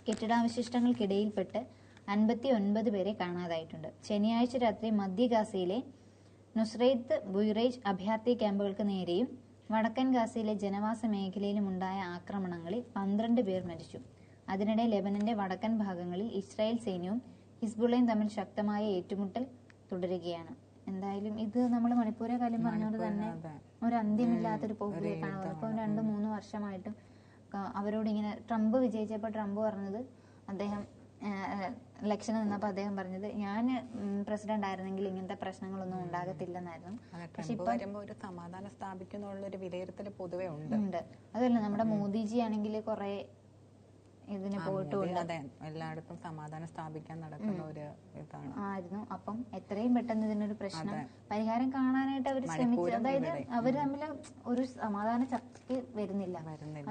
കെട്ടിടാവശിഷ്ടങ്ങൾക്കിടയിൽപ്പെട്ട് 59 പേരെ കാണാതായിട്ടുണ്ട്. ശനിയാഴ്ച രാത്രി മധ്യ ഗാസയിലെ നുസ്രൈത്ത് ബുയ്റേജ് അഭയാർത്ഥി ക്യാമ്പുകൾക്ക് നേരെയും വടക്കൻ ഗാസയിലെ ജനവാസ മേഖലയിലും ഉണ്ടായ ആക്രമണങ്ങളിൽ 12 പേർ മരിച്ചു. അതിനിടെ ലെബനന്റെ വടക്കൻ ഭാഗങ്ങളിൽ ഇസ്രായേൽ സൈന്യവും ഹിസ്ബുള്ളയും തമ്മിൽ ശക്തമായ ഏറ്റുമുട്ടൽ തുടരുകയാണ്. എന്തായാലും ഇത് നമ്മൾ മണിപ്പൂരെ കാര്യം പറഞ്ഞുകൊണ്ട് തന്നെ ഒരു അന്ത്യമില്ലാത്തൊരു പോക്കിലേക്കാണ്. ഇപ്പം 2-3 വർഷമായിട്ടും അവരോട് ഇങ്ങനെ ട്രംപ് വിജയിച്ചപ്പോൾ ട്രംപ് പറഞ്ഞത്, അദ്ദേഹം ഇലക്ഷന് നിന്നപ്പോൾ അദ്ദേഹം പറഞ്ഞത്, ഞാൻ പ്രസിഡന്റ് ആയിരുന്നെങ്കിൽ ഇങ്ങനത്തെ പ്രശ്നങ്ങളൊന്നും ഉണ്ടാകത്തില്ലെന്നായിരുന്നു. പക്ഷെ ഇപ്പൊ ഒരു സമാധാനം സ്ഥാപിക്കുന്നുള്ളൊരു വിലയിരുത്തൽ പൊതുവെ ഉണ്ട്. അതല്ല, നമ്മുടെ മോദിജി ആണെങ്കിൽ കുറെ ഇതിന് പോയിട്ടുണ്ട്, എല്ലായിടത്തും സമാധാനം സ്ഥാപിക്കാൻ നടക്കുന്ന ഒരു ഇതാണ് ആയിരുന്നു. അപ്പം എത്രയും പെട്ടെന്ന് ഇതിനൊരു പ്രശ്നം പരിഹാരം കാണാനായിട്ട് അവർ ശ്രമിച്ചു. അതായത് അവർ തമ്മിൽ ഒരു സമാധാന ചർച്ചയ്ക്ക് വരുന്നില്ല.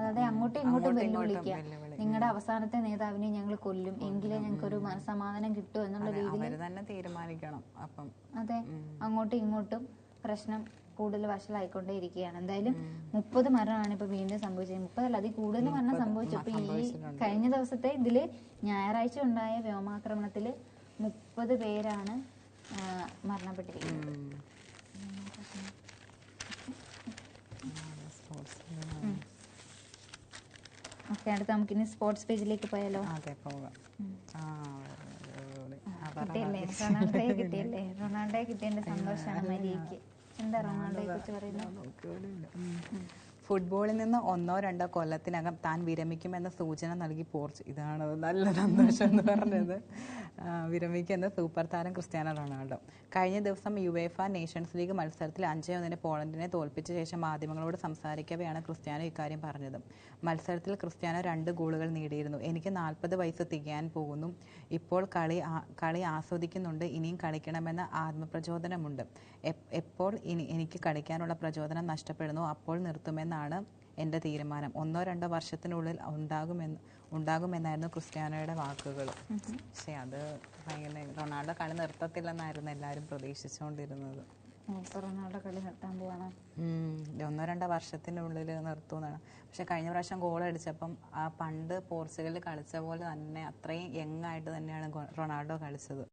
അതായത് അങ്ങോട്ടും ഇങ്ങോട്ടും വെല്ലുവിളിക്കുക, നിങ്ങളുടെ അവസാനത്തെ നേതാവിനെ ഞങ്ങൾ കൊല്ലും എങ്കിലേ ഞങ്ങൾക്ക് ഒരു മനസ്സമാധാനം കിട്ടും എന്നുള്ള രീതിയിൽ തന്നെ തീരുമാനിക്കണം. അപ്പം അതെ, അങ്ങോട്ടും ഇങ്ങോട്ടും പ്രശ്നം കൂടുതൽ വഷളായിക്കൊണ്ടേ ഇരിക്കുകയാണ്. എന്തായാലും 30 മരണമാണ് ഇപ്പൊ വീണ്ടും സംഭവിച്ചത്. 30 അല്ല, അതിൽ കൂടുതൽ മരണം സംഭവിച്ചു. ഇപ്പൊ ഈ കഴിഞ്ഞ ദിവസത്തെ ഇതില് ഞായറാഴ്ച ഉണ്ടായ വ്യോമാക്രമണത്തില് 30 പേരാണ് മരണപ്പെട്ടിരിക്കുന്നത്. ഓക്കെ, അടുത്ത നമുക്കിനി സ്പോർട്സ് പേജിലേക്ക് പോയാലോ? കിട്ടിയല്ലേ, റൊണാൾഡോയെ കിട്ടിയതിന്റെ സന്തോഷമാണ് മരിയയ്ക്ക്. എന്താ റൊണാൾഡോയെ കുറിച്ച് പറയുന്നത്? ഫുട്ബോളിൽ നിന്ന് 1-2 കൊല്ലത്തിനകം താൻ വിരമിക്കുമെന്ന സൂചന നൽകി ഇതാണ് നല്ല സന്തോഷം എന്ന് പറഞ്ഞത്. വിരമിക്കുന്ന സൂപ്പർ താരം ക്രിസ്ത്യാനോ റൊണാൾഡോ കഴിഞ്ഞ ദിവസം യുവേഫ നേഷൻസ് ലീഗ് മത്സരത്തിൽ 5-1 പോളണ്ടിനെ തോൽപ്പിച്ച ശേഷം മാധ്യമങ്ങളോട് സംസാരിക്കവെയാണ് ക്രിസ്ത്യാനോ ഇക്കാര്യം പറഞ്ഞത്. മത്സരത്തിൽ ക്രിസ്ത്യാനോ 2 ഗോളുകൾ നേടിയിരുന്നു. എനിക്ക് 40 വയസ്സ് തികയാൻ പോകുന്നു. ഇപ്പോൾ കളി ആസ്വദിക്കുന്നുണ്ട്. ഇനിയും കളിക്കണമെന്ന ആത്മപ്രചോദനമുണ്ട്. എപ്പോൾ എനിക്ക് കളിക്കാനുള്ള പ്രചോദനം നഷ്ടപ്പെടുന്നു അപ്പോൾ നിർത്തുമെന്നാണ് എൻ്റെ തീരുമാനം. 1-2 വർഷത്തിനുള്ളിൽ ഉണ്ടാകുമെന്നായിരുന്നു ക്രിസ്ത്യാനോയുടെ വാക്കുകൾ. പക്ഷെ അത് ഭയങ്കര റൊണാൾഡോ കളി നിർത്തത്തില്ലെന്നായിരുന്നു എല്ലാവരും പ്രതീക്ഷിച്ചുകൊണ്ടിരുന്നത്. റൊണാൾഡോ കളി നിർത്താൻ പോവാണോ? 1-2 വർഷത്തിനുള്ളിൽ നിർത്തുമെന്നാണ്. പക്ഷെ കഴിഞ്ഞ പ്രാവശ്യം ഗോൾ അടിച്ചപ്പം ആ പണ്ട് പോർച്ചുഗലിൽ കളിച്ച പോലെ തന്നെ അത്രയും യങ് ആയിട്ട് തന്നെയാണ് റൊണാൾഡോ കളിച്ചത്.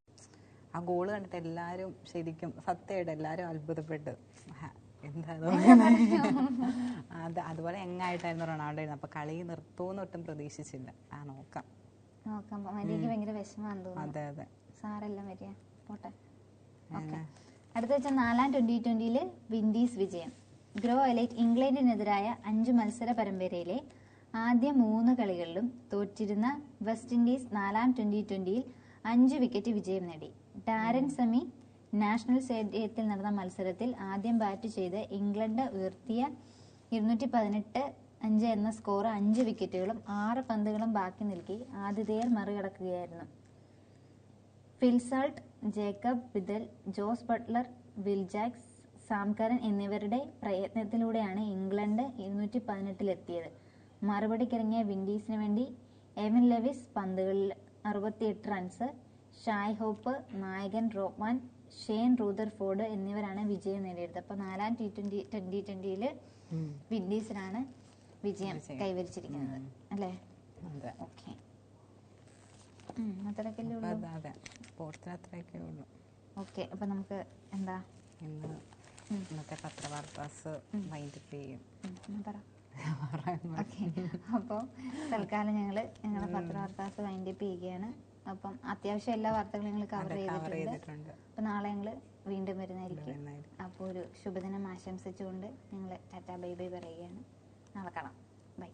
ആ ഗോള് കണ്ടിട്ട് എല്ലാവരും ശരിക്കും സത്യമായിട്ട് എല്ലാവരും അത്ഭുതപ്പെട്ടു. എന്താ അതുപോലെ എങ്ങായിട്ടായിരുന്നു റൊണാൾഡോ ആയിരുന്നു. അപ്പൊ കളി നിർത്തുമെന്ന് ഒട്ടും പ്രതീക്ഷിച്ചില്ല. നോക്കാം എനിക്ക് ഭയങ്കര വിഷമാണെന്ന് തോന്നുന്നു. അതെ അതെ, സാറെല്ലാം വരിക പോട്ടെ. അടുത്ത വെച്ചാൽ 4ാം T20 വിൻഡീസ് വിജയം. ഗ്രോ എലൈറ്റ് ഇംഗ്ലണ്ടിനെതിരായ 5 മത്സര പരമ്പരയിലെ ആദ്യ 3 കളികളിലും തോറ്റിരുന്ന വെസ്റ്റ് ഇൻഡീസ് 4ാം T20 5 വിക്കറ്റ് വിജയം നേടി. ഡാരൻ സമി നാഷണൽ സ്റ്റേഡിയത്തിൽ നടന്ന മത്സരത്തിൽ ആദ്യം ബാറ്റ് ചെയ്ത് ഇംഗ്ലണ്ട് ഉയർത്തിയ 218 എന്ന സ്കോർ 5 വിക്കറ്റുകളും 6 പന്തുകളും ബാക്കി നിൽക്കി ആതിഥേയർ മറികടക്കുകയായിരുന്നു. Phil Salt, Jacob Bethell, Jos Buttler, Will Jacks, Sam Curran എന്നിവരുടെ പ്രയത്നത്തിലൂടെയാണ് ഇംഗ്ലണ്ട് 218-ലെത്തിയത്. മറുപടിക്കിറങ്ങിയ വിൻഡീസിന് വേണ്ടി എവിൻ ലെവിസ് പന്തുകളിൽ 68 റൺസ്, ഷായ് ഹോപ്പ്, നായകൻ റോബ്മാൻ, ഷെയ്ൻ റൂദർഫോർഡ് എന്നിവരാണ് വിജയം നേടിയത്. അപ്പോൾ 4ാം T20 വിൻഡീസിനാണ് വിജയം കൈവരിച്ചിരിക്കുന്നത് അല്ലേ? ഓക്കെ, അത്രയൊക്കെ ഉള്ളൂ. ഓക്കെ, അപ്പൊ നമുക്ക് എന്താ ഇന്നത്തെ പത്രവാർത്താസ് വൈൻഡപ്പ് ചെയ്യും. ഓക്കെ, അപ്പോൾ തൽക്കാലം ഞങ്ങളുടെ പത്രവാർത്താസ് വൈൻഡപ്പ് ചെയ്യുകയാണ്. അപ്പം അത്യാവശ്യം എല്ലാ വാർത്തകളും ഞങ്ങൾ കവർ ചെയ്തിട്ടുണ്ട്. അപ്പൊ നാളെ ഞങ്ങൾ വീണ്ടും വരുന്നതായിരിക്കും. അപ്പോൾ ഒരു ശുഭദിനം ആശംസിച്ചുകൊണ്ട് ഞങ്ങൾ ടാറ്റാ ബൈ ബൈ പറയുകയാണ്. നാളെ കാണാം. ബൈ.